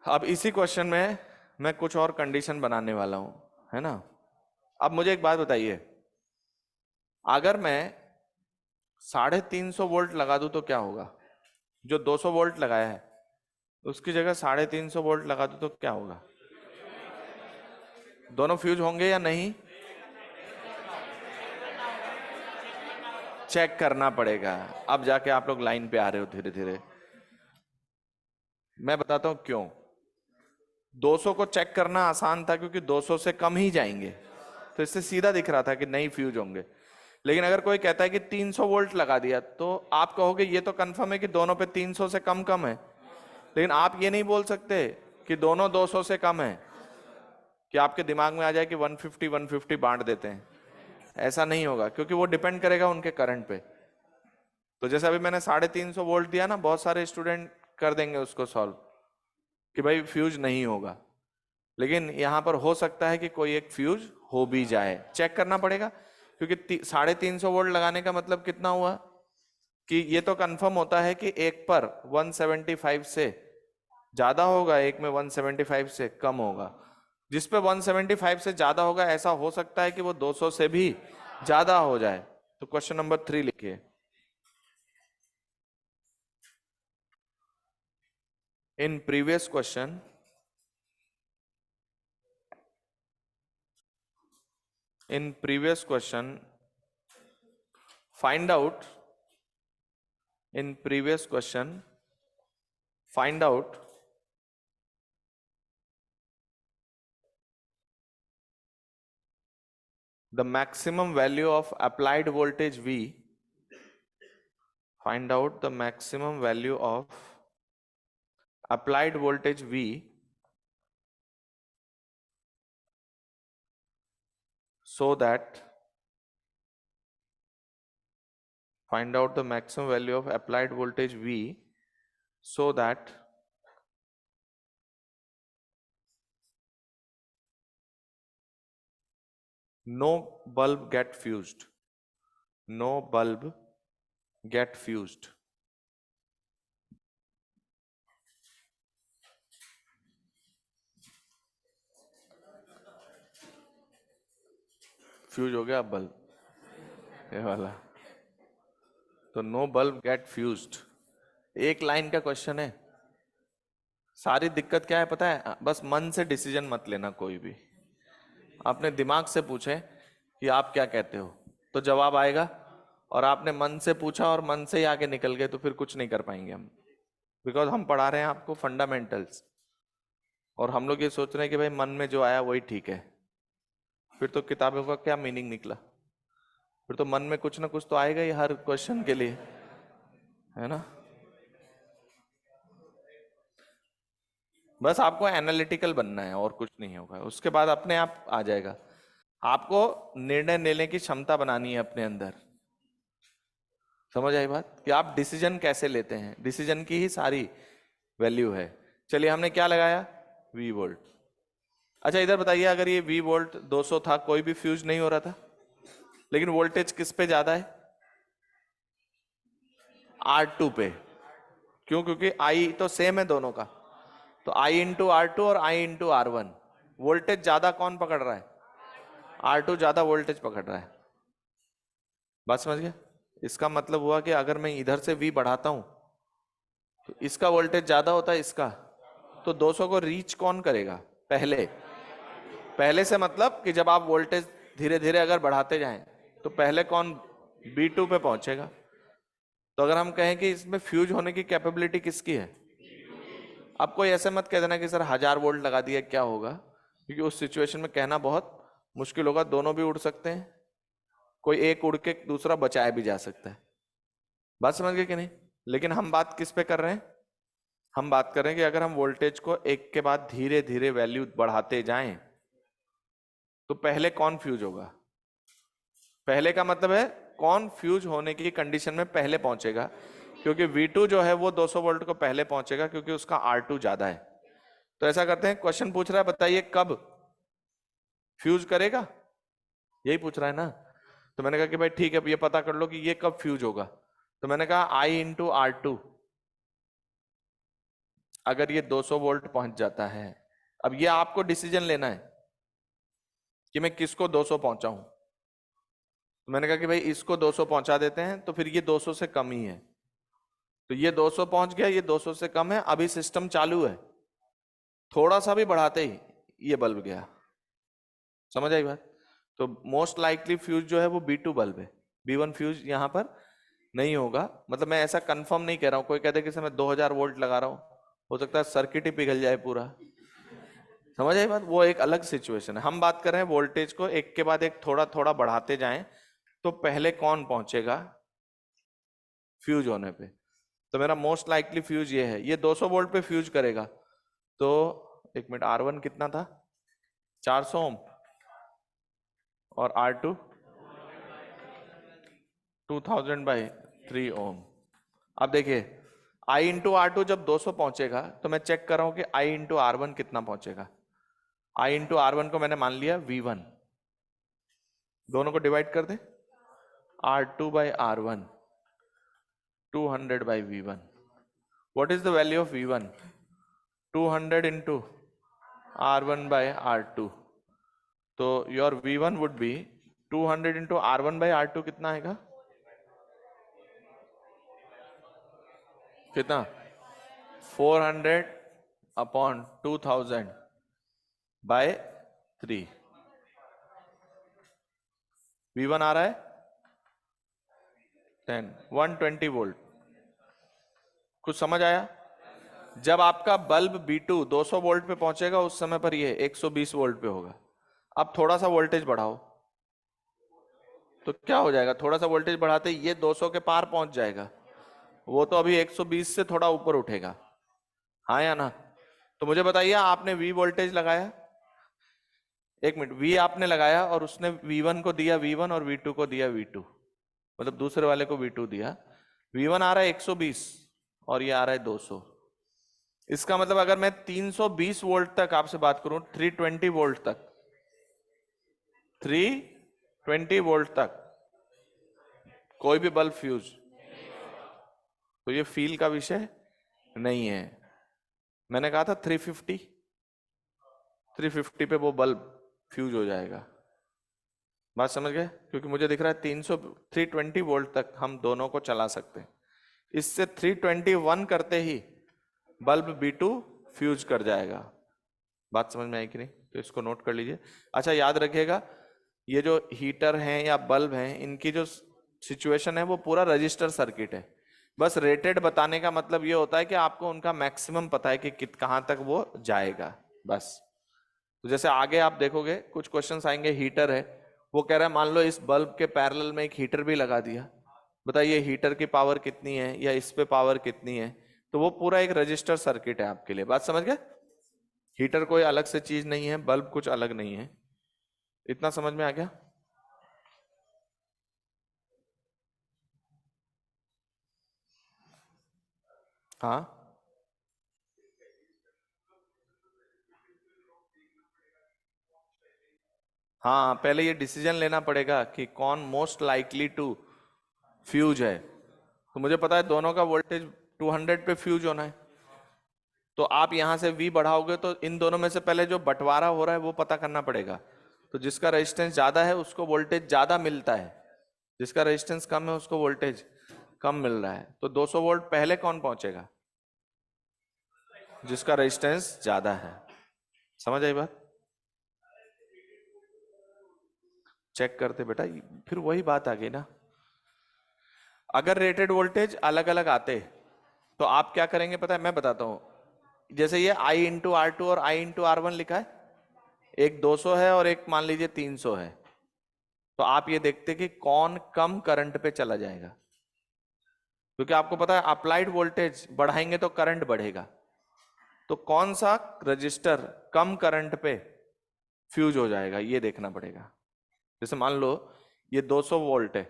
अब इसी क्वेश्चन में मैं कुछ और कंडीशन बनाने वाला हूं, है ना। अब मुझे एक बात बताइए, अगर मैं 350 वोल्ट लगा दूं तो क्या होगा? जो 200 वोल्ट लगाया है उसकी जगह 350 वोल्ट लगा दूं तो क्या होगा? दोनों फ्यूज होंगे या नहीं? चेक करना पड़ेगा। अब जाके आप लोग लाइन पे आ रहे हो धीरे धीरे। मैं बताता हूं क्यों। 200 को चेक करना आसान था क्योंकि 200 से कम ही जाएंगे, तो इससे सीधा दिख रहा था कि नहीं फ्यूज होंगे। लेकिन अगर कोई कहता है कि 300 वोल्ट लगा दिया तो आप कहोगे ये तो कंफर्म है कि दोनों पे 300 से कम कम है, लेकिन आप ये नहीं बोल सकते कि दोनों 200 से कम है, कि आपके दिमाग में आ जाए कि 150 150 बांट देते हैं। ऐसा नहीं होगा, क्योंकि वो डिपेंड करेगा उनके करंट पे। तो जैसे अभी मैंने 350 वोल्ट दिया ना, बहुत सारे स्टूडेंट कर देंगे उसको सॉल्व कि भाई फ्यूज नहीं होगा, लेकिन यहां पर हो सकता है कि कोई एक फ्यूज हो भी जाए। चेक करना पड़ेगा, क्योंकि 350 वोल्ट लगाने का मतलब कितना हुआ कि ये तो कंफर्म होता है कि एक पर 175 से ज्यादा होगा, एक में 175 से कम होगा। जिस पे 175 से ज्यादा होगा ऐसा हो सकता है कि वो 200 से भी ज्यादा हो जाए। तो क्वेश्चन नंबर 3 लिखिए। In previous question find out in previous question find out the maximum value of applied voltage V. Find out the maximum value of applied voltage V so that find out the maximum value of applied voltage V so that no bulb get fused. No bulb get fused. Fuse हो गया bulb, ये वाला। तो no bulb gate fused, एक line का question है। सारी दिक्कत क्या है पता है? बस मन से डिसीजन मत लेना कोई भी। आपने दिमाग से पूछे कि आप क्या कहते हो तो जवाब आएगा, और आपने मन से पूछा और मन से ही आगे निकल गए तो फिर कुछ नहीं कर पाएंगे हम। बिकॉज हम पढ़ा रहे हैं आपको फंडामेंटल्स, और हम लोग ये सोच रहे हैं कि भाई मन में जो आया वही ठीक है। फिर तो किताबों का क्या मीनिंग निकला? फिर तो मन में कुछ ना कुछ तो आएगा ही हर क्वेश्चन के लिए, है ना। बस आपको एनालिटिकल बनना है और कुछ नहीं होगा, उसके बाद अपने आप आ जाएगा। आपको निर्णय लेने की क्षमता बनानी है अपने अंदर। समझ आई बात? कि आप डिसीजन कैसे लेते हैं, डिसीजन की ही सारी वैल्यू है। चलिए हमने क्या लगाया, V वोल्ट। अच्छा इधर बताइए, अगर ये V वोल्ट 200 था, कोई भी फ्यूज नहीं हो रहा था, लेकिन वोल्टेज किस पे ज्यादा है? R2 पे। क्यों? क्योंकि I तो सेम है दोनों का, तो I इंटू R2 और I इंटू R1, वोल्टेज ज्यादा कौन पकड़ रहा है? R2 ज्यादा वोल्टेज पकड़ रहा है। बात समझ गया? इसका मतलब हुआ कि अगर मैं इधर से V बढ़ाता हूं तो इसका वोल्टेज ज्यादा होता है इसका, तो 200 को रीच कौन करेगा? पहले। पहले से मतलब कि जब आप वोल्टेज धीरे धीरे अगर बढ़ाते जाएं तो पहले कौन B2 पे पहुंचेगा। तो अगर हम कहें कि इसमें फ्यूज होने की कैपेबिलिटी किसकी है, अब कोई ऐसे मत कह देना कि सर 1000 वोल्ट लगा दिया क्या होगा, क्योंकि उस सिचुएशन में कहना बहुत मुश्किल होगा। दोनों भी उड़ सकते हैं, कोई एक उड़ के दूसरा बचाया भी जा सकता है। बात समझ गए कि नहीं? लेकिन हम बात किस पे कर रहे हैं? हम बात कर रहे हैं कि अगर हम वोल्टेज को एक के बाद धीरे धीरे वैल्यू बढ़ाते जाएं तो पहले कौन फ्यूज होगा। पहले का मतलब है कौन फ्यूज होने की कंडीशन में पहले पहुंचेगा, क्योंकि V2 जो है वो 200 वोल्ट को पहले पहुंचेगा क्योंकि उसका R2 ज्यादा है। तो ऐसा करते हैं, क्वेश्चन पूछ रहा है बताइए कब फ्यूज करेगा, यही पूछ रहा है ना। तो मैंने कहा कि भाई ठीक है, ये पता कर लो कि ये कब फ्यूज होगा। तो मैंने कहा I इंटू R2, अगर ये 200 वोल्ट पहुंच जाता है, अब ये आपको डिसीजन लेना है कि मैं किसको 200 पहुंचाऊं। तो मैंने कहा कि भाई इसको 200 पहुंचा देते हैं, तो फिर ये 200 से कम ही है, तो ये 200 पहुंच गया, ये 200 से कम है, अभी सिस्टम चालू है। थोड़ा सा भी बढ़ाते ही ये बल्ब गया। समझ आई बात? तो मोस्ट लाइकली फ्यूज जो है वो B2 बल्ब है, B1 फ्यूज यहां पर नहीं होगा। मतलब मैं ऐसा कंफर्म नहीं कह रहा हूं, कोई कहते कि मैं 2000 वोल्ट लगा रहा हूं, हो सकता है सर्किट ही पिघल जाए पूरा। समझ आई बात? वो एक अलग सिचुएशन है। हम बात कर रहे हैं वोल्टेज को एक के बाद एक थोड़ा थोड़ा बढ़ाते जाएं तो पहले कौन पहुंचेगा फ्यूज होने पे। तो मेरा मोस्ट लाइकली फ्यूज ये है, ये 200 वोल्ट पे फ्यूज करेगा। तो एक मिनट, R1 कितना था? 400 ओम, और R2 2000/3 ओम। अब देखिए I इंटू R2 जब 200 पहुंचेगा तो मैं चेक कर रहा हूं कि I इंटू R1 कितना पहुंचेगा। I इंटू R1 को मैंने मान लिया V1, दोनों को डिवाइड कर दे, R2/R1, 200/V1। What is the value of V1? 200 into R1/R2। तो your V1 would be 200 into R1/R2, कितना आएगा? कितना? 400/2000/3। V1 आ रहा है 10, 120 वोल्ट। कुछ समझ आया? जब आपका बल्ब B2 200 वोल्ट पे पहुंचेगा उस समय पर ये 120 वोल्ट पे होगा। अब थोड़ा सा वोल्टेज बढ़ाओ तो क्या हो जाएगा? थोड़ा सा वोल्टेज बढ़ाते ये 200 के पार पहुंच जाएगा, वो तो अभी 120 से थोड़ा ऊपर उठेगा। हाँ या ना? तो मुझे बताइए, आपने V वोल्टेज लगाया, एक मिनट, V आपने लगाया और उसने V1 को दिया V1 और V2 को दिया V2, मतलब दूसरे वाले को V2 दिया। V1 आ रहा है 120 और ये आ रहा है 200। इसका मतलब अगर मैं 320 वोल्ट तक आपसे बात करूं, 320 वोल्ट तक, 320 वोल्ट तक कोई भी बल्ब फ्यूज, तो ये फील का विषय नहीं है। मैंने कहा था 350, 350 पे वो बल्ब फ्यूज हो जाएगा। बात समझ गए? क्योंकि मुझे दिख रहा है 320 वोल्ट तक हम दोनों को चला सकते हैं। इससे 321 करते ही बल्ब B2 फ्यूज कर जाएगा। बात समझ में आई कि नहीं? तो इसको नोट कर लीजिए। अच्छा याद रखिएगा, ये जो हीटर हैं या बल्ब हैं, इनकी जो सिचुएशन है वो पूरा रजिस्टर सर्किट है। बस रेटेड बताने का मतलब ये होता है कि आपको उनका मैक्सिमम पता है कि कहां तक वो जाएगा, बस। तो जैसे आगे आप देखोगे कुछ क्वेश्चंस आएंगे, हीटर है, वो कह रहा है मान लो इस बल्ब के पैरेलल में एक हीटर भी लगा दिया, बताइए हीटर की पावर कितनी है या इस पे पावर कितनी है। तो वो पूरा एक रजिस्टर सर्किट है आपके लिए। बात समझ गए? हीटर कोई अलग से चीज नहीं है, बल्ब कुछ अलग नहीं है। इतना समझ में आ गया? हाँ हाँ, पहले ये डिसीजन लेना पड़ेगा कि कौन मोस्ट लाइकली टू फ्यूज है। तो मुझे पता है दोनों का वोल्टेज 200 पे फ्यूज होना है, तो आप यहां से V बढ़ाओगे तो इन दोनों में से पहले जो बंटवारा हो रहा है वो पता करना पड़ेगा। तो जिसका रेजिस्टेंस ज्यादा है उसको वोल्टेज ज्यादा मिलता है, जिसका रेजिस्टेंस कम है उसको वोल्टेज कम मिल रहा है। तो 200 वोल्ट पहले कौन पहुंचेगा? जिसका रेजिस्टेंस ज्यादा है। समझ आई बात? चेक करते बेटा, फिर वही बात आ गई ना। अगर रेटेड वोल्टेज अलग अलग आते तो आप क्या करेंगे पता है? मैं बताता हूं। जैसे ये I इंटू R2 और I इंटू R1 लिखा है, एक 200 है और एक मान लीजिए 300 है, तो आप ये देखते कि कौन कम करंट पे चला जाएगा, क्योंकि आपको पता है अप्लाइड वोल्टेज बढ़ाएंगे तो करंट बढ़ेगा। तो कौन सा रजिस्टर कम करंट पे फ्यूज हो जाएगा ये देखना पड़ेगा। जैसे मान लो ये 200 वोल्ट है,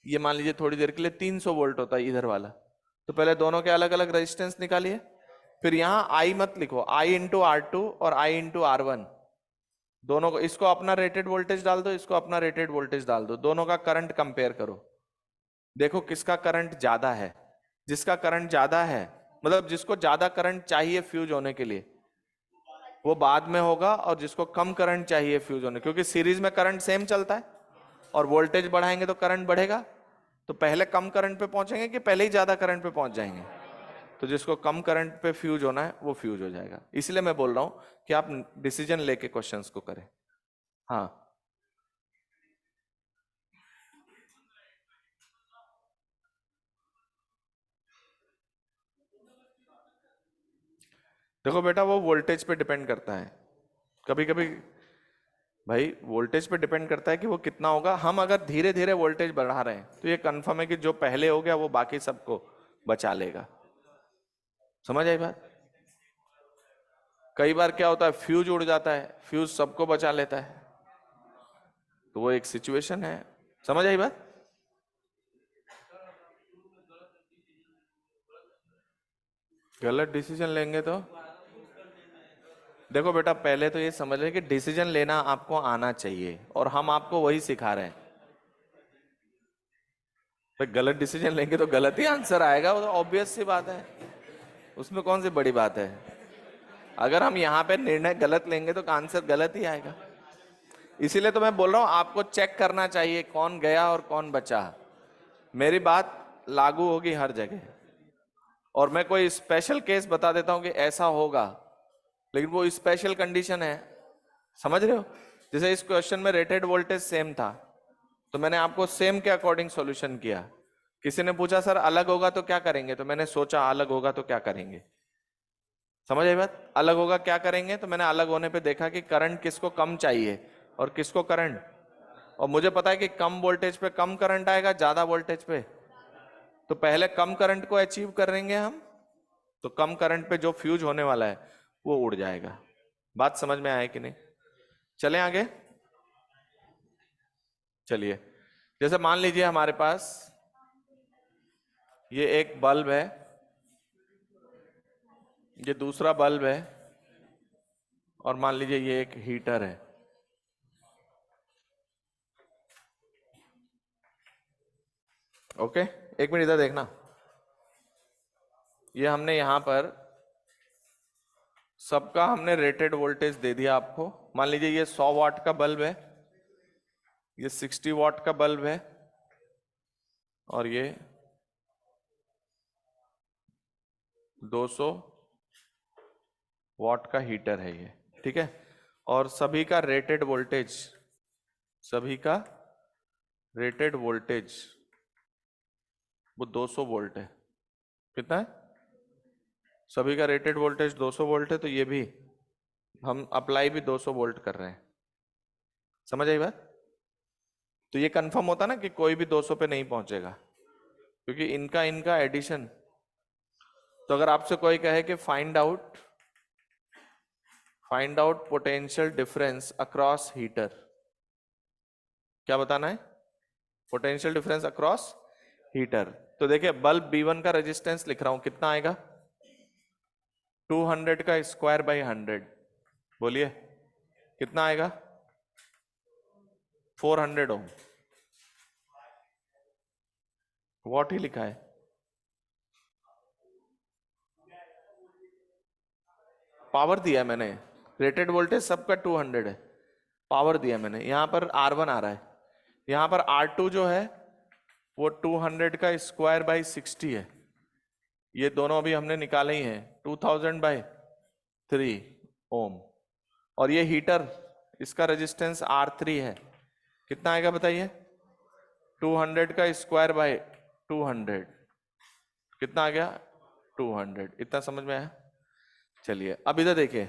ये मान लीजिए थोड़ी देर के लिए 300 वोल्ट होता है इधर वाला, तो पहले दोनों के अलग अलग रेजिस्टेंस निकालिए। फिर यहां I मत लिखो, I इंटू R2 और I इंटू R1, दोनों को, इसको अपना रेटेड वोल्टेज डाल दो, इसको अपना रेटेड वोल्टेज डाल दो, दोनों का करंट कंपेयर करो, देखो किसका करंट ज्यादा है। जिसका करंट ज्यादा है, मतलब जिसको ज्यादा करंट चाहिए फ्यूज होने के लिए, वो बाद में होगा, और जिसको कम करंट चाहिए फ्यूज होने, क्योंकि सीरीज में करंट सेम चलता है और वोल्टेज बढ़ाएंगे तो करंट बढ़ेगा, तो पहले कम करंट पे पहुंचेंगे कि पहले ही ज्यादा करंट पे पहुंच जाएंगे? तो जिसको कम करंट पे फ्यूज होना है वो फ्यूज हो जाएगा। इसलिए मैं बोल रहा हूं कि आप डिसीजन लेके क्वेश्चंस को करें। हाँ, देखो बेटा वो वोल्टेज पे डिपेंड करता है। कभी कभी भाई वोल्टेज पे डिपेंड करता है कि वो कितना होगा। हम अगर धीरे धीरे वोल्टेज बढ़ा रहे हैं तो ये कंफर्म है कि जो पहले हो गया वो बाकी सबको बचा लेगा। समझ आई बात? कई बार क्या होता है, फ्यूज उड़ जाता है, फ्यूज सबको बचा लेता है, तो वो एक सिचुएशन है। समझ आई बात? गलत डिसीजन लेंगे तो देखो बेटा, पहले तो ये समझ ले कि डिसीजन लेना आपको आना चाहिए, और हम आपको वही सिखा रहे हैं। भाई गलत डिसीजन लेंगे तो गलत ही आंसर आएगा, वो तो ऑब्वियस सी बात है, उसमें कौन सी बड़ी बात है। अगर हम यहाँ पे निर्णय गलत लेंगे तो आंसर गलत ही आएगा। इसीलिए तो मैं बोल रहा हूँ आपको चेक करना चाहिए कौन गया और कौन बचा। मेरी बात लागू होगी हर जगह, और मैं कोई स्पेशल केस बता देता हूँ कि ऐसा होगा, लेकिन वो स्पेशल कंडीशन है। समझ रहे हो? जैसे इस क्वेश्चन में रेटेड वोल्टेज सेम था, तो मैंने आपको सेम के अकॉर्डिंग सॉल्यूशन किया। किसी ने पूछा सर अलग होगा तो क्या करेंगे, तो मैंने सोचा अलग होगा तो क्या करेंगे। समझ आई बात? अलग होगा क्या करेंगे, तो मैंने अलग होने पे देखा कि करंट किसको कम चाहिए और किसको करंट, और मुझे पता है कि कम वोल्टेज पे कम करंट आएगा, ज्यादा वोल्टेज पे, तो पहले कम करंट को अचीव करेंगे हम, तो कम करंट पे जो फ्यूज होने वाला है वो उड़ जाएगा। बात समझ में आए कि नहीं? चलें आगे। चलिए, जैसे मान लीजिए हमारे पास ये एक बल्ब है, ये दूसरा बल्ब है, और मान लीजिए ये एक हीटर है। ओके, एक मिनट इधर देखना। ये हमने यहां पर सबका हमने रेटेड वोल्टेज दे दिया आपको। मान लीजिए ये 100 वाट का बल्ब है, ये 60 वाट का बल्ब है, और ये 200 वाट का हीटर है ये। ठीक है, और सभी का रेटेड वोल्टेज, सभी का रेटेड वोल्टेज वो 200 वोल्ट है। कितना है? सभी का रेटेड वोल्टेज 200 वोल्ट है, तो ये भी हम अप्लाई भी 200 वोल्ट कर रहे हैं। समझ आई बात? तो ये कंफर्म होता ना कि कोई भी 200 पे नहीं पहुंचेगा, क्योंकि इनका इनका एडिशन। तो अगर आपसे कोई कहे कि find out potential difference across heater, क्या बताना है? Potential difference across heater. तो देखिए बल्ब B1 का रेजिस्टेंस लिख रहा हूं, कितना आएगा? 200 का स्क्वायर बाई 100, बोलिए कितना आएगा? 400 ओम, वॉट ही लिखा है, पावर दिया है मैंने, रेटेड वोल्टेज सबका 200 है, पावर दिया मैंने, यहां पर R1 आ रहा है, यहां पर R2 जो है वो 200 का स्क्वायर बाई 60 है, ये दोनों अभी हमने निकाले ही हैं, 2000 बाई 3 ओम, और ये हीटर इसका रेजिस्टेंस R3 है, कितना आएगा बताइए, 200 का स्क्वायर बाय 200, कितना आ गया 200, इतना समझ में आया। चलिए अब इधर देखिए,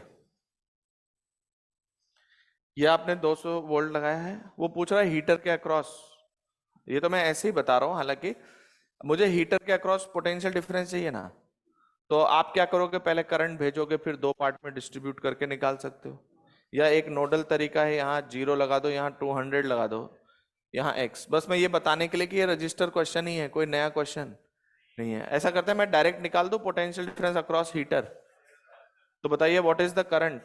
ये आपने 200 वोल्ट लगाया है, वो पूछ रहा है हीटर के अक्रॉस, ये तो मैं ऐसे ही बता रहा हूं, हालांकि मुझे हीटर के अक्रॉस पोटेंशियल डिफरेंस चाहिए ना, तो आप क्या करोगे, पहले करंट भेजोगे, फिर दो पार्ट में डिस्ट्रीब्यूट करके निकाल सकते हो, या एक नोडल तरीका है, यहाँ 0 लगा दो, यहाँ 200 लगा दो, यहाँ x, बस मैं ये बताने के लिए कि ये रजिस्टर क्वेश्चन ही है, कोई नया क्वेश्चन नहीं है। ऐसा करते हैं मैं डायरेक्ट निकाल दूं पोटेंशियल डिफरेंस अक्रॉस हीटर, तो बताइए what is the current,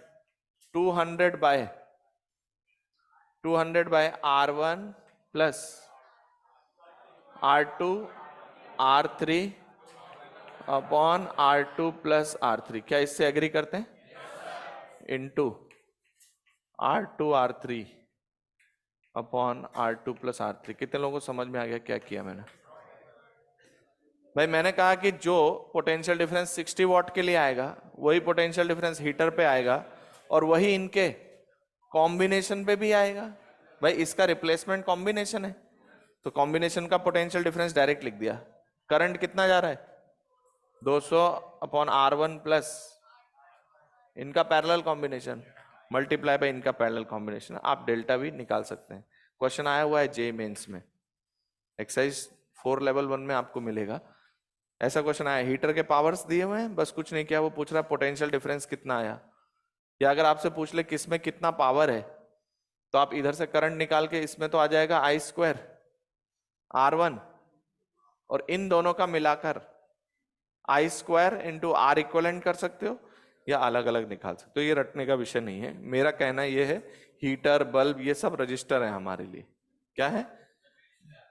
200 by R1 plus R2 R3 upon R2 plus R3, क्या इससे एग्री करते हैं, into R2 R3 upon R2 plus R3, कितने लोगों को समझ में आ गया क्या किया मैंने। भाई मैंने कहा कि जो पोटेंशियल डिफरेंस 60 वॉट के लिए आएगा वही पोटेंशियल डिफरेंस हीटर पे आएगा, और वही इनके कॉम्बिनेशन पे भी आएगा, भाई इसका रिप्लेसमेंट कॉम्बिनेशन है, तो कॉम्बिनेशन का पोटेंशियल डिफरेंस डायरेक्ट लिख दिया। करंट कितना जा रहा है 200 अपॉन R1 प्लस इनका पैरेलल कॉम्बिनेशन मल्टीप्लाई बाय इनका पैरेलल कॉम्बिनेशन, आप डेल्टा भी निकाल सकते हैं। क्वेश्चन आया हुआ है जे मेंस में, एक्सरसाइज 4 लेवल 1 में आपको मिलेगा, ऐसा क्वेश्चन आया, हीटर के पावर्स दिए हुए हैं, बस कुछ नहीं किया, वो पूछ रहा है पोटेंशियल डिफरेंस कितना आया, या अगर आपसे पूछ ले किसमें कितना पावर है, तो आप इधर से करंट निकाल के इसमें तो आ जाएगा I स्क्वायर R1, और इन दोनों का मिलाकर I square into R equivalent कर सकते हो, या अलग अलग निकाल सकते हो, ये रटने का विषय नहीं है। मेरा कहना ये है हीटर बल्ब ये सब रजिस्टर है हमारे लिए, क्या है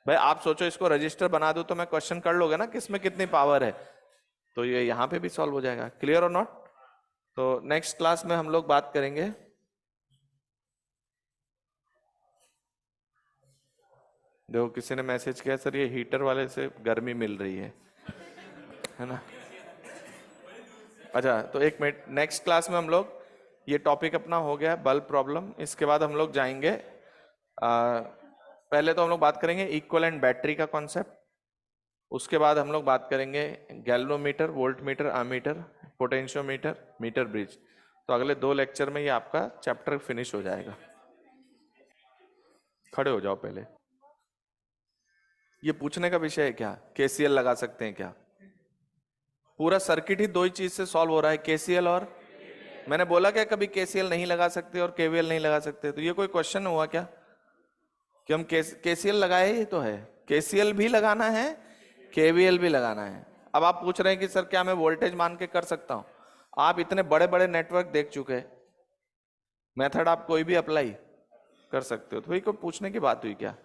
भाई, आप सोचो इसको रजिस्टर बना दो तो मैं क्वेश्चन कर लोगे ना किसमें कितनी पावर है, तो ये यहाँ पे भी सॉल्व हो जाएगा, क्लियर और नॉट। तो नेक्स्ट क्लास में हम लोग बात करेंगे, देखो किसी ने मैसेज किया सर ये हीटर वाले से गर्मी मिल रही है ना, अच्छा तो एक मिनट, नेक्स्ट क्लास में हम लोग, ये टॉपिक अपना हो गया बल्ब प्रॉब्लम, इसके बाद हम लोग जाएंगे पहले तो हम लोग बात करेंगे इक्विवेलेंट बैटरी का कॉन्सेप्ट, उसके बाद हम लोग बात करेंगे galvanometer, voltmeter, ammeter, potentiometer, meter bridge, तो अगले 2 लेक्चर में ये आपका चैप्टर फिनिश हो जाएगा। खड़े हो जाओ पहले, ये पूछने का विषय है क्या, केसीएल लगा सकते हैं क्या, पूरा सर्किट ही 2 ही चीज से सॉल्व हो रहा है, केसीएल और, मैंने बोला क्या कभी केसीएल नहीं लगा सकते और केवीएल नहीं लगा सकते, तो ये कोई क्वेश्चन हुआ क्या कि हम केसीएल लगाए, ही तो है, केसीएल भी लगाना है केवीएल भी लगाना है। अब आप पूछ रहे हैं कि सर क्या मैं वोल्टेज मान के कर सकता हूं, आप इतने बड़े बड़े नेटवर्क देख चुके हैं, मेथड आप कोई भी अप्लाई कर सकते हो, तो भाई कोई पूछने की बात हुई क्या।